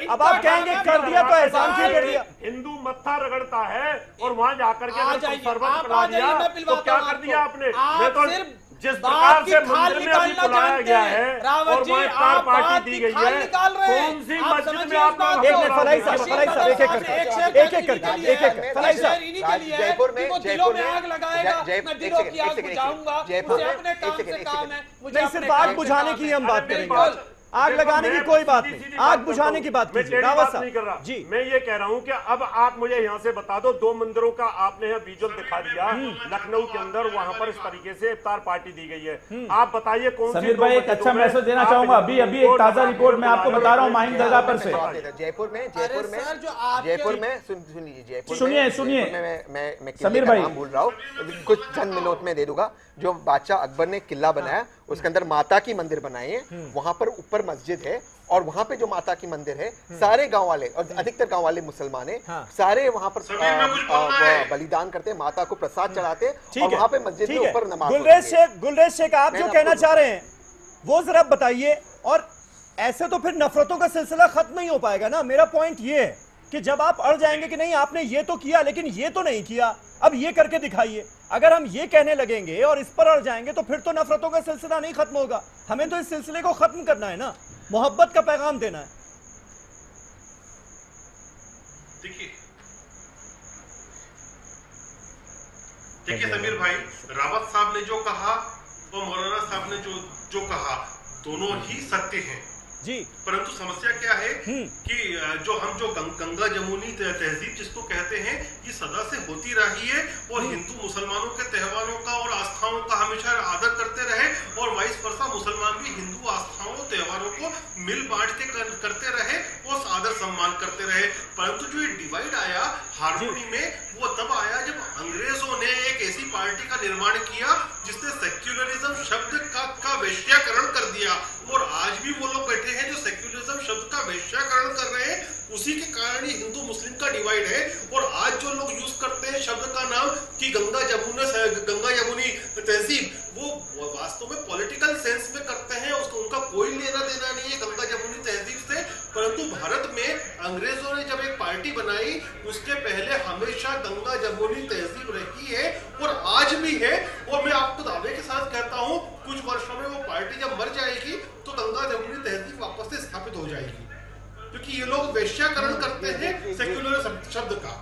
अब आप कहेंगे कर दिया तो एहसान क्यों कर दिया? हिंदू मत्था रगड़ता है और वहां जाकर के शरबत पिला दिया तो क्या कर दिया आपने? मैं तो जिस प्रकार से मंदिर में अभी बुलाया गया है और वहाँ इफ्तार पार्टी दी गई है, कौन सी मस्जिद में आप लोग? एक मिनट फलाई साहब, एक एक करके फलाई साहब, जयपुर में नहीं, सिर्फ आग बुझाने की हम बात करेंगे, आग लगाने की कोई बात नहीं, आग बुझाने की बात कीजिए। रावत नहीं कर रहा जी, मैं ये कह रहा हूं कि अब आप मुझे यहां से बता दो, दो मंदिरों का आपने यहाँ विजुअल दिखा दिया लखनऊ के अंदर, वहां पर इस तरीके से इफ्तार पार्टी दी गई है। आप बताइए कौन सी? समीर भाई, एक अच्छा मैसेज देना चाहूंगा। अभी एक ताजा रिपोर्ट मैं आपको बता रहा हूँ माहिम दरगाह पर से। जयपुर में सुनिए, मैं समीर भाई भूल रहा हूँ, कुछ चंद मिनट में दे दूंगा। जो बादशाह अकबर ने किला बनाया, उसके अंदर माता की मंदिर बनाए हैं, वहां पर ऊपर पर मस्जिद है और वहां पे जो माता की मंदिर है, सारे गांव वाले और अधिकतर गांव वाले मुसलमान हैं, सारे वहां पर बलिदान करते हैं, माता को प्रसाद चढ़ाते हैं और वहां पे मस्जिद के ऊपर नमाज। गुलरेज शेख, आप जो कहना चाह रहे हैं वो जरा बताइए। और ऐसे तो फिर नफरतों का सिलसिला खत्म नहीं हो पाएगा ना। मेरा पॉइंट ये है कि जब आप अड़ जाएंगे कि नहीं आपने ये तो किया लेकिन ये तो नहीं किया, अब ये करके दिखाइए, अगर हम ये कहने लगेंगे और इस पर अड़ जाएंगे तो फिर तो नफरतों का सिलसिला नहीं खत्म होगा। हमें तो इस सिलसिले को खत्म करना है ना, मोहब्बत का पैगाम देना है। देखिए समीर भाई, रावत साहब ने जो कहा और मौलाना साहब ने जो कहा, दोनों ही सत्य हैं जी। परंतु समस्या क्या है कि जो गंगा जमुनी तहजीब जिसको कहते हैं, ये सदा से होती रही है और हिंदू मुसलमानों के त्योहारों का और आस्थाओं का हमेशा आदर करते रहे और वाइस वर्सा मुसलमान भी हिंदू आस्थाओं त्योहारों को मिल बांट के करते रहे और आदर सम्मान करते रहे। परंतु जो ये डिवाइड आया हार्मोनी में, वो तब आया जब अंग्रेजों ने एक ऐसी पार्टी का निर्माण किया जिसने सेक्युलरिज्म शब्द का वैश्याकरण कर दिया। और आज भी वो लोग बैठे हैं जो सेक्युलरिज्म शब्द का वैश्याकरण कर रहे हैं, उसी के कारण ही हिंदू मुस्लिम का डिवाइड है। और आज जो लोग यूज करते हैं शब्द का नाम कि गंगा जमुनी तहजीब, वो वास्तव में पॉलिटिकल सेंस में करते हैं, उसको उनका कोई लेना देना नहीं है गंगा जमुनी तहजीब से। परंतु भारत में अंग्रेजों ने जब एक पार्टी बनाई, उसके पहले हमेशा गंगा जमुनी तहजीब रही है और आज भी है। और मैं आपको दावे के साथ कहता हूं, कुछ वर्षों में वो पार्टी जब मर जाएगी तो गंगा जमुनी तहजीब वापस से स्थापित हो जाएगी, क्योंकि ये लोग वैश्याकरण करते हैं सेक्युलर शब्द का।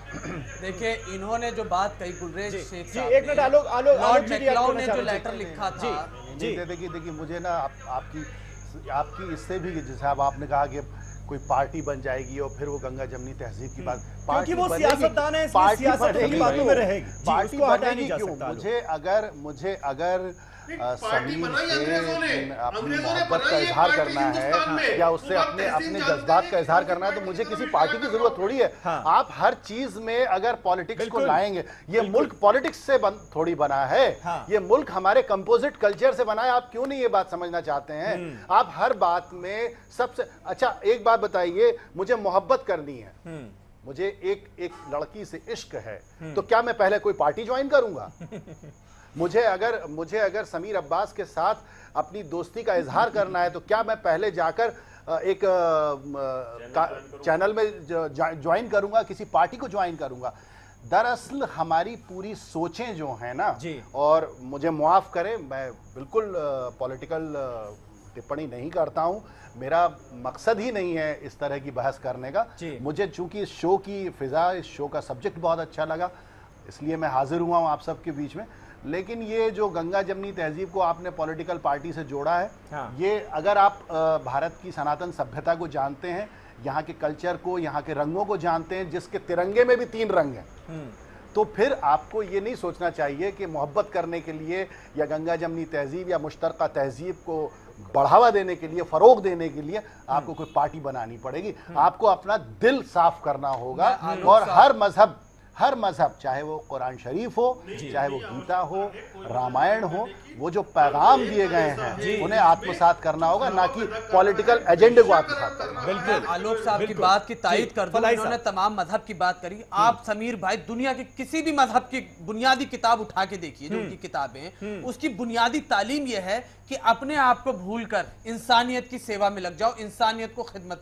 देखिए, इन्होंने जो बात कही गुलरेज शेख साहब, एक मिनट लॉर्ड मैक्लाउ ने जो लेटर लिखा था, देखिए मुझे ना आपकी इससे भी, जैसे अब आपने कहा कि कोई पार्टी बन जाएगी और फिर वो गंगा जमुनी तहजीब की बात, क्योंकि वो सियासतदान है, इसलिए सियासत की बातों में रहेगी, पार्टी बनेगी क्यों? मुझे अगर समीर से अपनी मोहब्बत का इजहार करना है या उससे अपने जज्बात का इजहार करना है तो मुझे किसी पार्टी की जरूरत थोड़ी है। आप हर चीज में अगर पॉलिटिक्स को लाएंगे, ये मुल्क पॉलिटिक्स से थोड़ी बना है, ये मुल्क हमारे कंपोजिट कल्चर से बना है। आप क्यों नहीं ये बात समझना चाहते हैं? आप हर बात में सबसे अच्छा एक बात बताइए, मुझे मोहब्बत करनी है, मुझे एक लड़की से इश्क है, तो क्या मैं पहले कोई पार्टी ज्वाइन करूंगा? मुझे अगर समीर अब्बास के साथ अपनी दोस्ती का इजहार करना है तो क्या मैं पहले जाकर एक चैनल में ज्वाइन करूंगा, किसी पार्टी को ज्वाइन करूंगा? दरअसल हमारी पूरी सोचें जो हैं ना, और मुझे माफ करें, मैं बिल्कुल पॉलिटिकल टिप्पणी नहीं करता हूं, मेरा मकसद ही नहीं है इस तरह की बहस करने का। मुझे चूंकि इस शो की फिजा, इस शो का सब्जेक्ट बहुत अच्छा लगा, इसलिए मैं हाजिर हुआ हूं आप सबके बीच में। लेकिन ये जो गंगा जमुनी तहजीब को आपने पॉलिटिकल पार्टी से जोड़ा है, ये अगर आप भारत की सनातन सभ्यता को जानते हैं, यहाँ के कल्चर को, यहाँ के रंगों को जानते हैं, जिसके तिरंगे में भी 3 रंग हैं, तो फिर आपको ये नहीं सोचना चाहिए कि मोहब्बत करने के लिए या गंगा जमुनी तहजीब या मुश्तरका तहजीब को बढ़ावा देने के लिए, फरोग देने के लिए आपको कोई पार्टी बनानी पड़ेगी। आपको अपना दिल साफ करना होगा और हर मजहब, चाहे वो कुरान शरीफ हो, चाहे वो गीता हो, रामायण हो, वो जो पैगाम दिए गए हैं उन्हें आत्मसात करना होगा, ना कि पॉलिटिकल एजेंडे को आत्मसात करना। बिल्कुल, आलोक साहब की बात की तायीद कर दूं, उन्होंने तमाम मजहब की बात करी। आप समीर भाई दुनिया के किसी भी मजहब की बुनियादी किताब उठा के देखिए, जो उनकी किताबें, उसकी बुनियादी तालीम यह है कि अपने आप को भूलकर इंसानियत की सेवा में लग जाओ, इंसानियत को खिदमत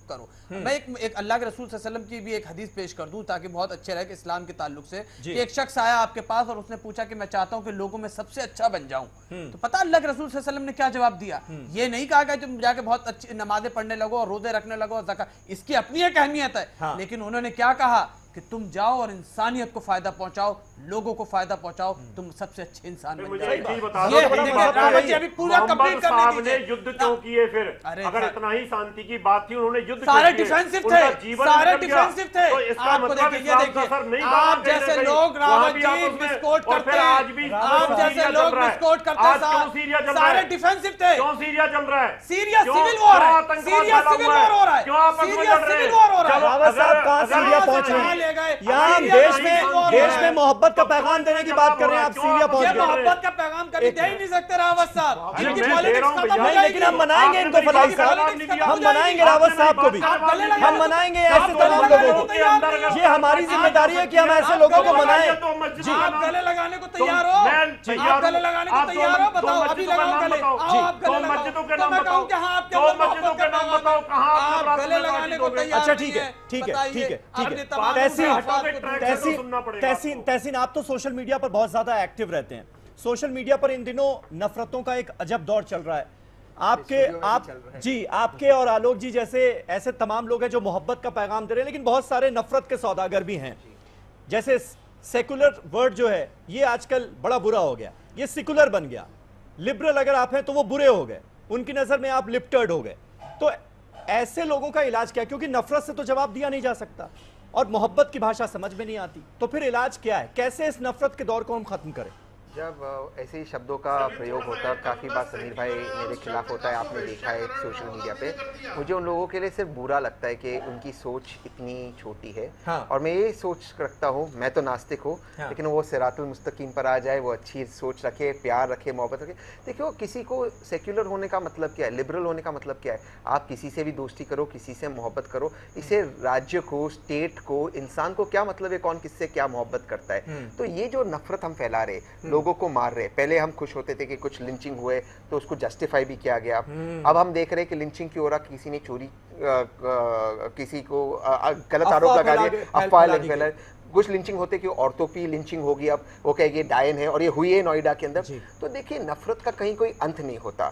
करो। मैं एक अल्लाह के रसूल सल्लल्लाहु अलैहि वसल्लम की भी एक हदीस पेश कर दूं ताकि बहुत अच्छे रहे कि इस्लाम के ताल्लुक से, कि एक शख्स आया आपके पास और उसने पूछा कि मैं चाहता हूं कि लोगों में सबसे अच्छा बन जाऊं, तो पता अल्लाह के रसूल सल्लल्लाहु अलैहि वसल्लम ने क्या जवाब दिया? ये नहीं कहा कि तुम जाके बहुत अच्छी नमाजें पढ़ने लगो और रोजे रखने लगो और ज़कात, इसकी अपनी एक अहमियत है, लेकिन उन्होंने क्या कहा कि तुम जाओ और इंसानियत को फायदा पहुंचाओ, लोगों को फायदा पहुंचाओ, तुम सबसे अच्छे इंसान बन जाओ। युद्ध क्यों किए फिर? अगर इतना ही शांति की बात थी, उन्होंने युद्ध सारे डिफेंसिव थे, सारे डिफेंसिव थे। आपको देखिए, आप जैसे लोग रावत जी विस्फोट करते हैं, आप जैसे लोग विस्फोट करते हैं, सारे डिफेंसिव थे। क्यों सीरिया चल रहा है? सीरिया सिविल वॉर है, सीरिया सिविल वॉर हो रहा है, सीरिया सिविल वॉर हो रहा है। रावत साहब कहां सीरिया पहुंच रहे हैं? ले गए यहाँ हम देश में मोहब्बत का पैगाम देने की बात कर रहे हैं, आप सीरिया पहुंच गए। मोहब्बत का पैगाम कभी दे ही नहीं सकते रावत साहब, इनकी पॉलिटिक्स खत्म हो नहीं, लेकिन हम मनाएंगे इनको फलाई साहब, हम मनाएंगे रावत साहब को भी, हम मनाएंगे ऐसे तमाम लोगों को। ये हमारी जिम्मेदारी है कि हम ऐसे लोगों को मनाएं। जी, आप गले लगाने को तैयार हो? आप गले लगाने को तैयार हो? बताओ, अभी लगाओ गले। आओ आप गले लगाओ, तो मैं कहूं कि हाँ आपके अंदर मोहब्बत का पैगाम है, आप गले लगाने को तैयार। अच्छा ठीक है, ठीक है, ठीक है, ठीक है। तहसीन, आप तो सोशल मीडिया पर बहुत ज्यादा एक्टिव रहते हैं। सोशल मीडिया पर इन दिनों नफरतों का एक अजब दौर चल रहा है। आपके और आलोक जी जैसे ऐसे तमाम लोग हैं जो मोहब्बत का पैगाम दे रहे हैं, लेकिन बहुत सारे नफरत के सौदागर भी हैं। जैसे सेकुलर वर्ड जो है ये आजकल बड़ा बुरा हो गया, ये सेकुलर बन गया। लिबरल अगर आप हैं तो वो बुरे हो गए, उनकी नजर में आप लिप्टर्ड हो गए। तो ऐसे लोगों का इलाज क्या? क्योंकि नफरत से तो जवाब दिया नहीं जा सकता और मोहब्बत की भाषा समझ में नहीं आती, तो फिर इलाज क्या है? कैसे इस नफरत के दौर को हम खत्म करें? जब ऐसे ही शब्दों का प्रयोग होता है, काफ़ी बार समीर भाई मेरे खिलाफ होता है, आपने देखा है सोशल मीडिया पे, मुझे उन लोगों के लिए सिर्फ बुरा लगता है कि उनकी सोच इतनी छोटी है। हाँ। और मैं ये सोच रखता हूँ, मैं तो नास्तिक हूँ, हाँ। लेकिन वो सिरातुल मुस्तकीम पर आ जाए, वो अच्छी सोच रखे, प्यार रखे, मोहब्बत रखे। देखो, किसी को सेक्युलर होने का मतलब क्या है, लिबरल होने का मतलब क्या है? आप किसी से भी दोस्ती करो, किसी से मोहब्बत करो। इसे राज्य को, स्टेट को, इंसान को क्या मतलब है कौन किससे क्या मोहब्बत करता है? तो ये जो नफरत हम फैला रहे, लोगों को मार रहे, पहले हम खुश होते थे कि कुछ लिंचिंग हुए तो उसको जस्टिफाई भी किया गया। अब हम देख रहे हैं कि लिंचिंग की ओर किसी ने चोरी, किसी को गलत आरोप लगा दिए, अफवाह फैला, कुछ लिंचिंग होते कि औरतों की लिंचिंग होगी, अब वो कहेंगे डायन है, और ये हुई है नोएडा के अंदर। तो देखिए, नफरत का कहीं कोई अंत नहीं होता।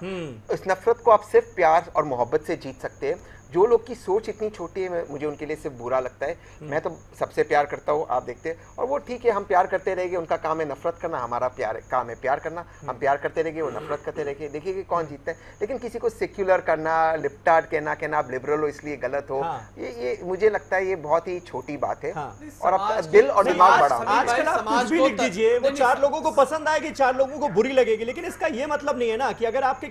इस नफरत को आप सिर्फ प्यार और मोहब्बत से जीत सकते हैं। जो लोग की सोच इतनी छोटी है, मुझे उनके लिए सिर्फ बुरा लगता है। मैं तो सबसे प्यार करता हूँ, आप देखते हैं, और वो ठीक है, हम प्यार करते रहेंगे, उनका काम है नफरत करना, हमारा काम है प्यार करना। हम प्यार करते रहेंगे, वो नफरत करते रहेंगे, देखिए कि कौन जीतता है। लेकिन किसी को सेक्युलर करना, लिप्टार्ड कहना आप लिबरल हो इसलिए गलत हो, ये मुझे लगता है ये बहुत ही छोटी बात है। और आपका दिल और दिमाग बड़ा आजकल आप कुछ भी लिख दीजिए, वो 4 लोगों को पसंद आएगी, 4 लोगों को बुरी लगेगी, लेकिन इसका ये मतलब नहीं है ना कि अगर आप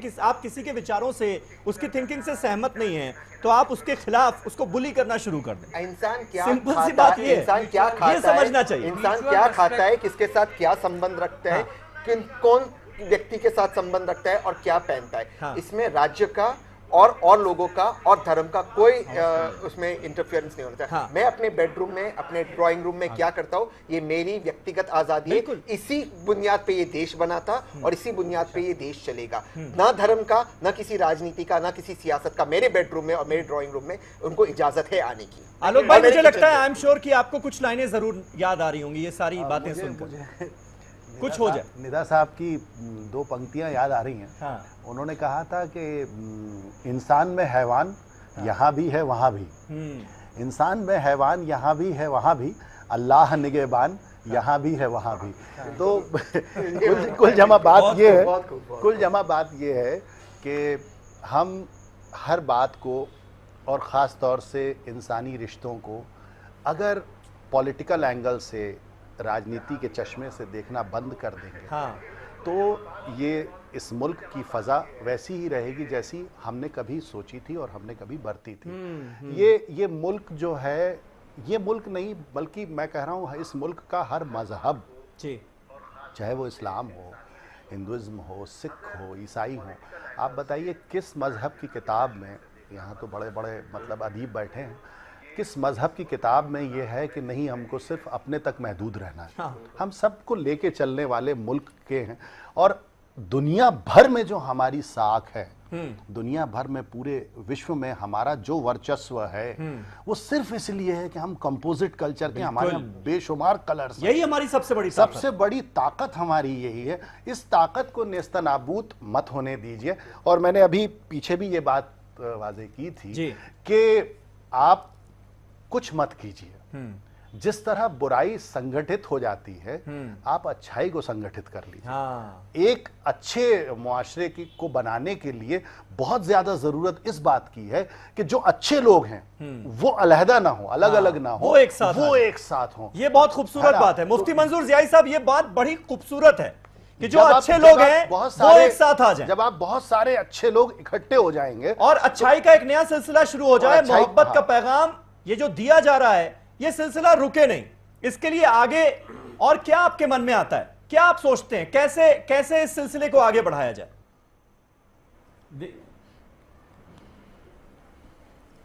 किसी के विचारों से, उसकी थिंकिंग से सहमत नहीं है तो आप उसके खिलाफ उसको बुली करना शुरू कर दें। इंसान क्या सिंपल सी बात ये है, इंसान क्या खाता है, समझना चाहिए। इंसान क्या खाता है, किसके साथ क्या संबंध रखता है, कौन व्यक्ति के साथ संबंध रखता है और क्या पहनता है, इसमें राज्य का और लोगों का और धर्म का कोई उसमें इंटरफेरेंस नहीं होता। मैं अपने बेडरूम में, अपने ड्राइंग रूम में क्या करता हूँ, ये मेरी व्यक्तिगत आजादी है। इसी बुनियाद पे ये देश बना था और इसी बुनियाद पे ये देश चलेगा। ना धर्म का, ना किसी राजनीति का, ना किसी सियासत का मेरे बेडरूम में और मेरे ड्राइंग रूम में उनको इजाजत है आने की। आलोक भाई, मुझे लगता है आई एम श्योर कि आपको कुछ लाइनें जरूर याद आ रही होंगी ये सारी बातें सुनकर। कुछ हो जाए। निदा साहब की 2 पंक्तियां याद आ रही हैं। हाँ। उन्होंने कहा था कि इंसान में हैवान यहाँ भी है वहाँ भी, इंसान में हैवान यहाँ भी है वहाँ भी, अल्लाह निगहबान यहाँ भी है वहाँ भी। तो कुल जमा बात ये है कि हम हर बात को और ख़ास तौर से इंसानी रिश्तों को अगर पॉलिटिकल एंगल से, राजनीति के चश्मे से देखना बंद कर देंगे, तो ये इस मुल्क की फ़ज़ा वैसी ही रहेगी जैसी हमने कभी सोची थी और हमने कभी बरती थी। ये मुल्क जो है, ये मुल्क नहीं बल्कि मैं कह रहा हूँ इस मुल्क का हर मज़हब, चाहे वो इस्लाम हो, हिंदुज़्म हो, सिख हो, ईसाई हो, आप बताइए किस मज़हब की किताब में, यहाँ तो बड़े बड़े मतलब अदीब बैठे हैं, किस मज़हब की किताब में ये है कि नहीं हमको सिर्फ अपने तक महदूद रहना है। हम सबको लेके चलने वाले मुल्क के हैं और दुनिया भर में जो हमारी साख है, दुनिया भर में पूरे विश्व में हमारा जो वर्चस्व है वो सिर्फ इसलिए है कि हम कंपोजिट कल्चर के, हमारे बेशुमार कलर्स, यही हमारी सबसे बड़ी ताकत हमारी यही है। इस ताकत को नेस्तनाबूद मत होने दीजिए। और मैंने अभी पीछे भी ये बात वाज़ेह की थी कि आप कुछ मत कीजिए, जिस तरह बुराई संगठित हो जाती है आप अच्छाई को संगठित कर लीजिए। एक अच्छे मुआशरे को बनाने के लिए बहुत ज्यादा जरूरत इस बात की है कि जो अच्छे लोग हैं वो अलहदा ना हो, अलग अलग ना हो, वो एक साथ हो। ये बहुत खूबसूरत बात है मुफ्ती मंजूर ज़ियाई साहब, ये बात बड़ी खूबसूरत है कि जो अच्छे लोग हैं वो एक साथ आ जाएं। जब आप बहुत सारे अच्छे लोग इकट्ठे हो जाएंगे और अच्छाई का एक नया सिलसिला शुरू हो जाए, मोहब्बत का पैगाम ये जो दिया जा रहा है ये सिलसिला रुके नहीं, इसके लिए आगे और क्या आपके मन में आता है, क्या आप सोचते हैं, कैसे कैसे इस सिलसिले को आगे बढ़ाया जाए?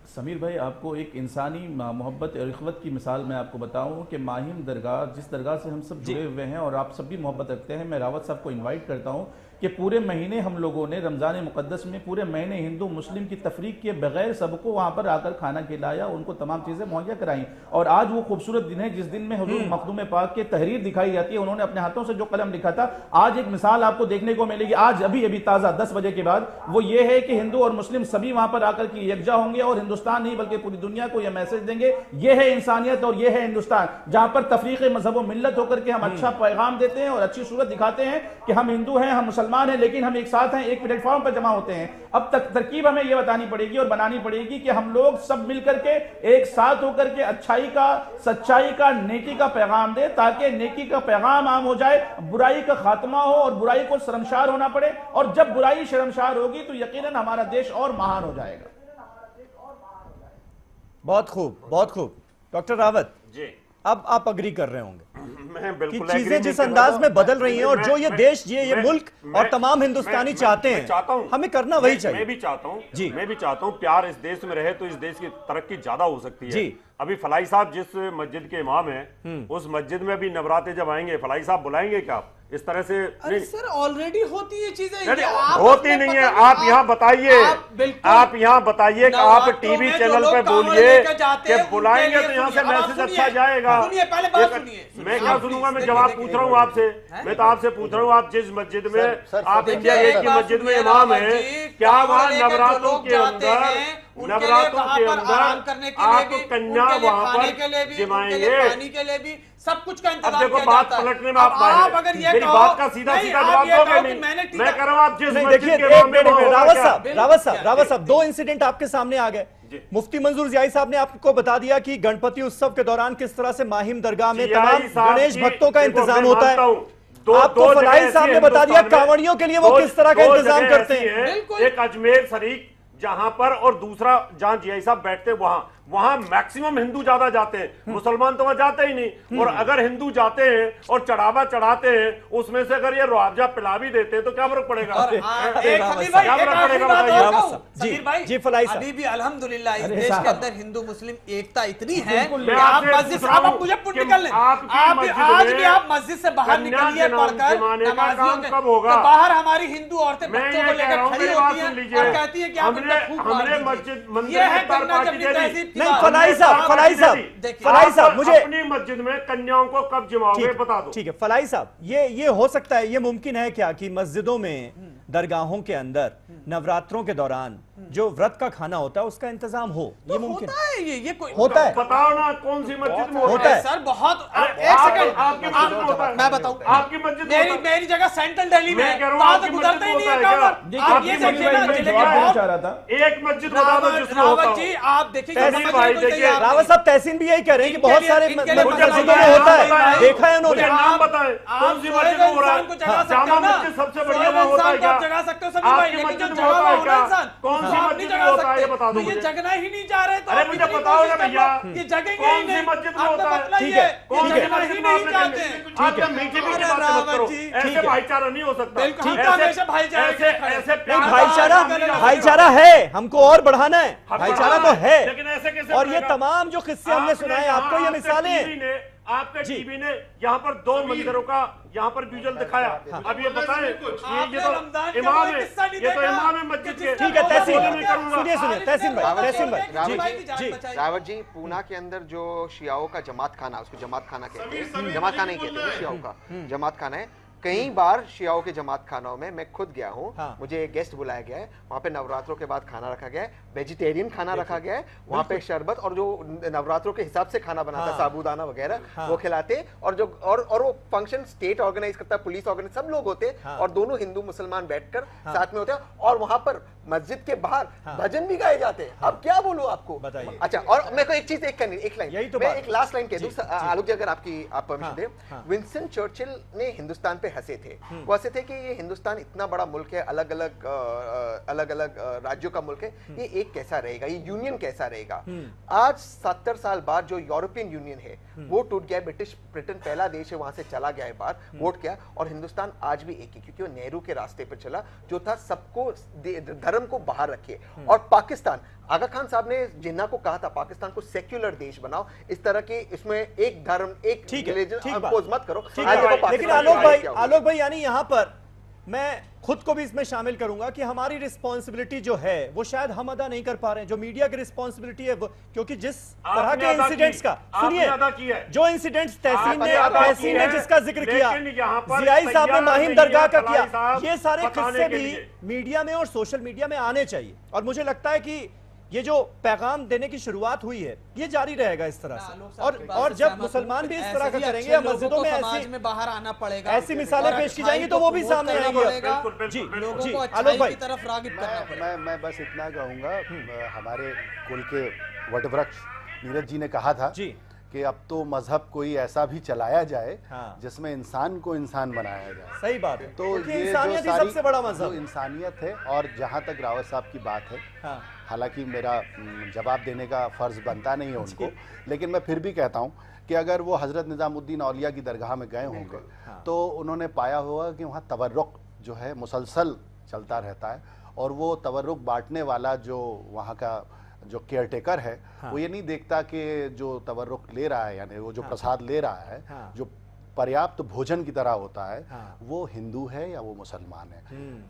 समीर भाई, आपको एक इंसानी मोहब्बत और इख्वत की मिसाल मैं आपको बताऊं कि माहिम दरगाह, जिस दरगाह से हम सब जुड़े हुए हैं और आप सब भी मोहब्बत रखते हैं, मैं रावत साहब को इनवाइट करता हूं कि पूरे महीने हम लोगों ने रमज़ान मुक़द्दस में पूरे महीने हिंदू मुस्लिम की तफरीक के बगैर सबको वहाँ पर आकर खाना खिलाया, उनको तमाम चीज़ें मुहैया कराई। और आज वो खूबसूरत दिन है जिस दिन में हुजूर मखदूम पाक के तहरीर दिखाई जाती है। उन्होंने अपने हाथों से जो कलम लिखा था, आज एक मिसाल आपको देखने को मिलेगी। आज अभी अभी ताज़ा 10 बजे के बाद वो ये है कि हिंदू और मुस्लिम सभी वहाँ पर आकर के यकजा होंगे और हिंदुस्तान नहीं बल्कि पूरी दुनिया को यह मैसेज देंगे, ये है इंसानियत और ये है हिंदुस्तान, जहाँ पर तफरीक मजहब व मिल्लत होकर के हम अच्छा पैगाम देते हैं और अच्छी सूरत दिखाते हैं कि हम हिंदू हैं, हम मुसलमान हैं, लेकिन हम साथ हैं, एक प्लेटफॉर्म पर जमा होते हैं। अब तक तरकीब हमें यह बतानी पड़ेगी और बनानी पड़ेगी कि हम लोग सब मिलकर के एक साथ होकर के अच्छाई का, सच्चाई का, नेकी का पैगाम दे, ताकि नेकी का पैगाम आम हो जाए, बुराई का खात्मा हो और बुराई को शर्मशार होना पड़े। और जब बुराई शर्मशार होगी तो यकीनन हमारा देश और महान हो जाएगा। बहुत खूब, बहुत खूब। डॉक्टर रावत जी, अब आप अग्री कर रहे होंगे मैं बिल्कुल कि चीजें जिस अंदाज में बदल रही हैं और जो ये देश, ये मुल्क और तमाम हिंदुस्तानी चाहते हैं, हमें करना वही चाहिए। मैं भी चाहता हूँ जी, मैं भी चाहता हूँ प्यार इस देश में रहे तो इस देश की तरक्की ज्यादा हो सकती है। जी। अभी फलाई साहब जिस मस्जिद के इमाम हैं, उस मस्जिद में भी नवरात्रे जब आएंगे, फलाई साहब बुलाएंगे क्या आप इस तरह से? अरे सर, ऑलरेडी होती है चीजें, होती नहीं है। आप यहाँ बताइए, आप यहाँ बताइए कि आप टीवी चैनल पे बोलिए कि बुलाएंगे तो यहाँ से मैसेज अच्छा जाएगा। पहले बात सुनिए। मैं क्या सुनूंगा? मैं जवाब पूछ रहा हूँ आपसे, मैं तो आपसे पूछ रहा हूँ, आप जिस मस्जिद में आप इंडिया गेट की मस्जिद में इमाम है, क्या वहाँ नवरात्रों के अंदर आप कन्या वहाँ पर जिमाएंगे? पानी के लिए भी सब कुछ का इंतजाम देखो, बात पलटने में आप अगर ये मेरी बात का सीधा सीधा जवाब दोगे नहीं। मैं कह रहा हूँ आप जिस मस्जिद के इमाम में रावत साहब 2 इंसिडेंट आपके सामने आ गए। मुफ्ती मंजूर जियाई साहब ने आपको बता दिया कि गणपति उत्सव के दौरान किस तरह से माहिम दरगाह में तमाम गणेश भक्तों का इंतजाम होता है। आपको फलाई साहब ने बता दिया कांवड़ियों के लिए वो किस तरह का इंतजाम करते हैं। एक अजमेर शरीफ जहां पर और दूसरा जहां जियाई साहब बैठते वहां मैक्सिमम हिंदू ज्यादा जाते हैं, मुसलमान तो वहां जाते ही नहीं। और अगर हिंदू जाते हैं और चढ़ावा चढ़ाते हैं, उसमें से अगर ये रुआवजा पिला भी देते हैं तो क्या फर्क पड़ेगा? जी फलाई साहब, अभी भी अल्हम्दुलिल्लाह इस देश के अंदर हिंदू मुस्लिम एकता इतनी है कि आप मस्जिद से, आप मुझे पुट निकल लें, आज भी आप मस्जिद से बाहर निकलिए पढ़कर नमाजियों के बाहर हमारी हिंदू औरतें बच्चों को लेकर खड़ी होती हैं और कहती है कि आप हमने मस्जिद मंदिर नहीं, फलाई साहब मुझे अपनी मस्जिद में कन्याओं को कब जिमाओगे बता दो। ठीक है फलाई साहब, ये हो सकता है, ये मुमकिन है क्या कि मस्जिदों में, दरगाहों के अंदर नवरात्रों के दौरान जो व्रत का खाना होता है उसका इंतजाम हो? ये मुमकिन है। ये कोई होता है? बताओ ना कौन सी मस्जिद में होता है? सर बहुत, एक सेकंड, आपकी मस्जिद में होता है? मैं बताऊं, आपकी मस्जिद मेरी जगह सेंट्रल दिल्ली में है, वहां तो गुजरता ही नहीं है। आप ये देखिए ना, जिले के एक मस्जिद बता दो जिसमें होता जी, आप देखिए रावत साहब, तहसीन भी यही कह रहे हैं कि बहुत सारे मस्जिदों में होता है, देखा है उन्होंने। नाम बताएं कौन सी मस्जिद में हो रहा है? जामा मस्जिद सबसे बढ़िया वहां होता है क्या? जगा सकते हो सभी भाई, लेकिन जो जगह हुआ होना इंसान, कौन सी मस्जिद में होता है ये बता दो। ये जगना ही नहीं जा रहे तो अरे मुझे बताओ ना भैया, ये जगेंगे कौन ही सी नहीं। मस्जिद में होता है? ठीक है, कौन सी जगना ही नहीं चाहते हैं। आप मीठी मीठी बातें मत करो, ऐसे भाईचारा नहीं हो सकता। हमेशा भाईचारा है, हमको और बढ़ाना है, भाईचारा तो है, लेकिन ऐसे कैसे? और ये तमाम जो किस्से हमने सुनाए आपको, ये मिसालें आपके टीवी ने यहाँ पर 2 मंदिरों का यहाँ पर विजुअल दिखाया। अब ये बताएं, ये तो इमाम है, ये तो इमाम है मस्जिद के। ठीक है सुनिए तहसीन भाई। रावत जी, पूना के अंदर जो शियाओं का जमात खाना, उसको जमात खाना कहते हैं, जमात खाना ही कहते हैं, शियाओं का जमात खाना है। कई बार शियाओं के जमात खानों में मैं खुद गया हूँ, मुझे एक गेस्ट बुलाया गया है, वहाँ पे नवरात्रों के बाद खाना रखा गया है, वेजिटेरियन खाना रखा गया है, वहाँ पे शरबत और जो नवरात्रों के हिसाब से खाना बनाता है, साबूदाना वगैरह वो खिलाते, और जो और वो फंक्शन स्टेट ऑर्गेनाइज करता है, पुलिस ऑर्गेनाइज, सब लोग होते और दोनों हिंदू मुसलमान बैठकर साथ में होते हैं, और वहाँ पर मस्जिद के बाहर भजन भी गाए जाते हैं। अब क्या बोलूं आपको? अच्छा, और मेरे को एक चीज एक लाइन, मैं एक लास्ट लाइन कह दूं आलोक जी, अगर आप परमिशन दे। विंस्टन चर्चिल ने हिंदुस्तान पे पे हंसे थे। वो हंसे थे कि ये हिंदुस्तान इतना बड़ा मुल्क है, अलग अलग राज्यों का मुल्क है, ये एक कैसा रहेगा, ये यूनियन कैसा रहेगा। आज 70 साल बाद जो यूरोपियन यूनियन है वो टूट गया। ब्रिटेन पहला देश है, वहां से चला गया है बाहर, वोट किया, और हिंदुस्तान आज भी एक है, क्योंकि वो नेहरू के रास्ते पर चला जो था सबको धर्म को बाहर रखे। और पाकिस्तान, आगा खान साहब ने जिन्ना को कहा था पाकिस्तान को सेक्युलर देश बनाओ, इस तरह के इसमें एक धर्म एक रिलीजन अपोज मत करो। लेकिन आलोक भाई यानी यहां पर मैं खुद को भी इसमें शामिल करूंगा कि हमारी रिस्पॉन्सिबिलिटी जो है वो शायद हम अदा नहीं कर पा रहे हैं, जो मीडिया की रिस्पॉन्सिबिलिटी है वो, क्योंकि जिस तरह के इंसिडेंट्स का सुनिए, जो इंसिडेंट्स तहसीन ने जिसका जिक्र किया, जियाई साहब ने माहिम दरगाह का किया, ये सारे किस्से भी मीडिया में और सोशल मीडिया में आने चाहिए। और मुझे लगता है कि ये जो पैगाम देने की शुरुआत हुई है ये जारी रहेगा इस तरह से। और जब मुसलमान भी इस तरह का करेंगे या मस्जिदों में ऐसी में बाहर आना पड़ेगा, ऐसी मिसालें पेश की जाएंगी तो वो भी सामने आएंगे। जी लोगों को अच्छाई की तरफ रागिब करना पड़ेगा। मैं बस इतना कहूंगा, हमारे कुल के वटवृक्ष नीरज जी ने कहा था कि अब तो मजहब कोई ऐसा भी चलाया जाए जिसमें इंसान को इंसान बनाया जाए। सही बात है, तो ये इंसानियत ही सबसे बड़ा मजहब, इंसानियत है। और जहां तक रावत साहब की बात है, हालांकि मेरा जवाब देने का फर्ज बनता नहीं है उनको, लेकिन मैं फिर भी कहता हूं कि अगर वो हजरत निजामुद्दीन औलिया की दरगाह में गए होंगे तो उन्होंने पाया होगा कि वहाँ तवर्रुक जो है मुसलसल चलता रहता है, और वो तवर्रुक बांटने वाला जो वहाँ का जो केयरटेकर है वो ये नहीं देखता कि जो तवर्रुक ले रहा है, यानी वो जो प्रसाद ले रहा है, जो पर्याप्त भोजन की तरह होता है, वो हिंदू है या वो मुसलमान है।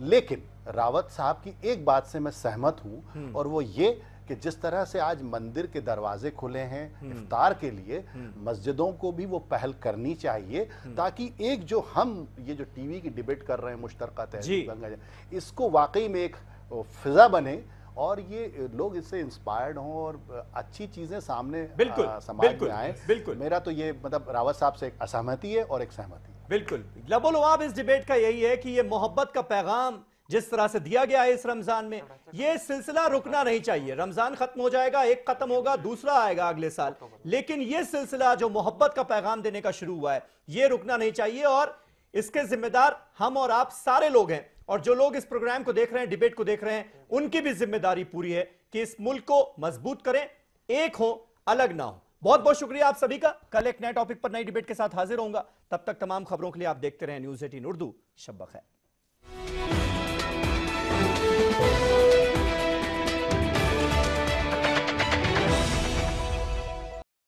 लेकिन रावत साहब की एक बात से मैं सहमत हूं, और वो ये कि जिस तरह से आज मंदिर के दरवाजे खुले हैं इफ्तार के लिए, मस्जिदों को भी वो पहल करनी चाहिए, ताकि एक जो हम ये जो टीवी की डिबेट कर रहे हैं मुश्तरका तहजीब गंगा, इसको वाकई में एक फिजा बने और ये लोग इससे इंस्पायर्ड हों और अच्छी चीजें सामने समाज में आए। बिल्कुल मेरा तो ये मतलब रावत साहब से एक असहमति है और एक सहमति। बिल्कुल लबोलुआब इस डिबेट का यही है कि ये मोहब्बत का पैगाम जिस तरह से दिया गया है इस रमजान में, ये सिलसिला रुकना नहीं चाहिए। रमजान खत्म हो जाएगा, एक खत्म होगा, दूसरा आएगा अगले साल, लेकिन ये सिलसिला जो मोहब्बत का पैगाम देने का शुरू हुआ है ये रुकना नहीं चाहिए। और इसके जिम्मेदार हम और आप सारे लोग हैं, और जो लोग इस प्रोग्राम को देख रहे हैं, डिबेट को देख रहे हैं, उनकी भी जिम्मेदारी पूरी है कि इस मुल्क को मजबूत करें, एक हो, अलग ना हो। बहुत बहुत शुक्रिया आप सभी का। कल एक नए टॉपिक पर नई डिबेट के साथ हाजिर होऊंगा। तब तक तमाम खबरों के लिए आप देखते रहें न्यूज़ 18 उर्दू। शब बखैर।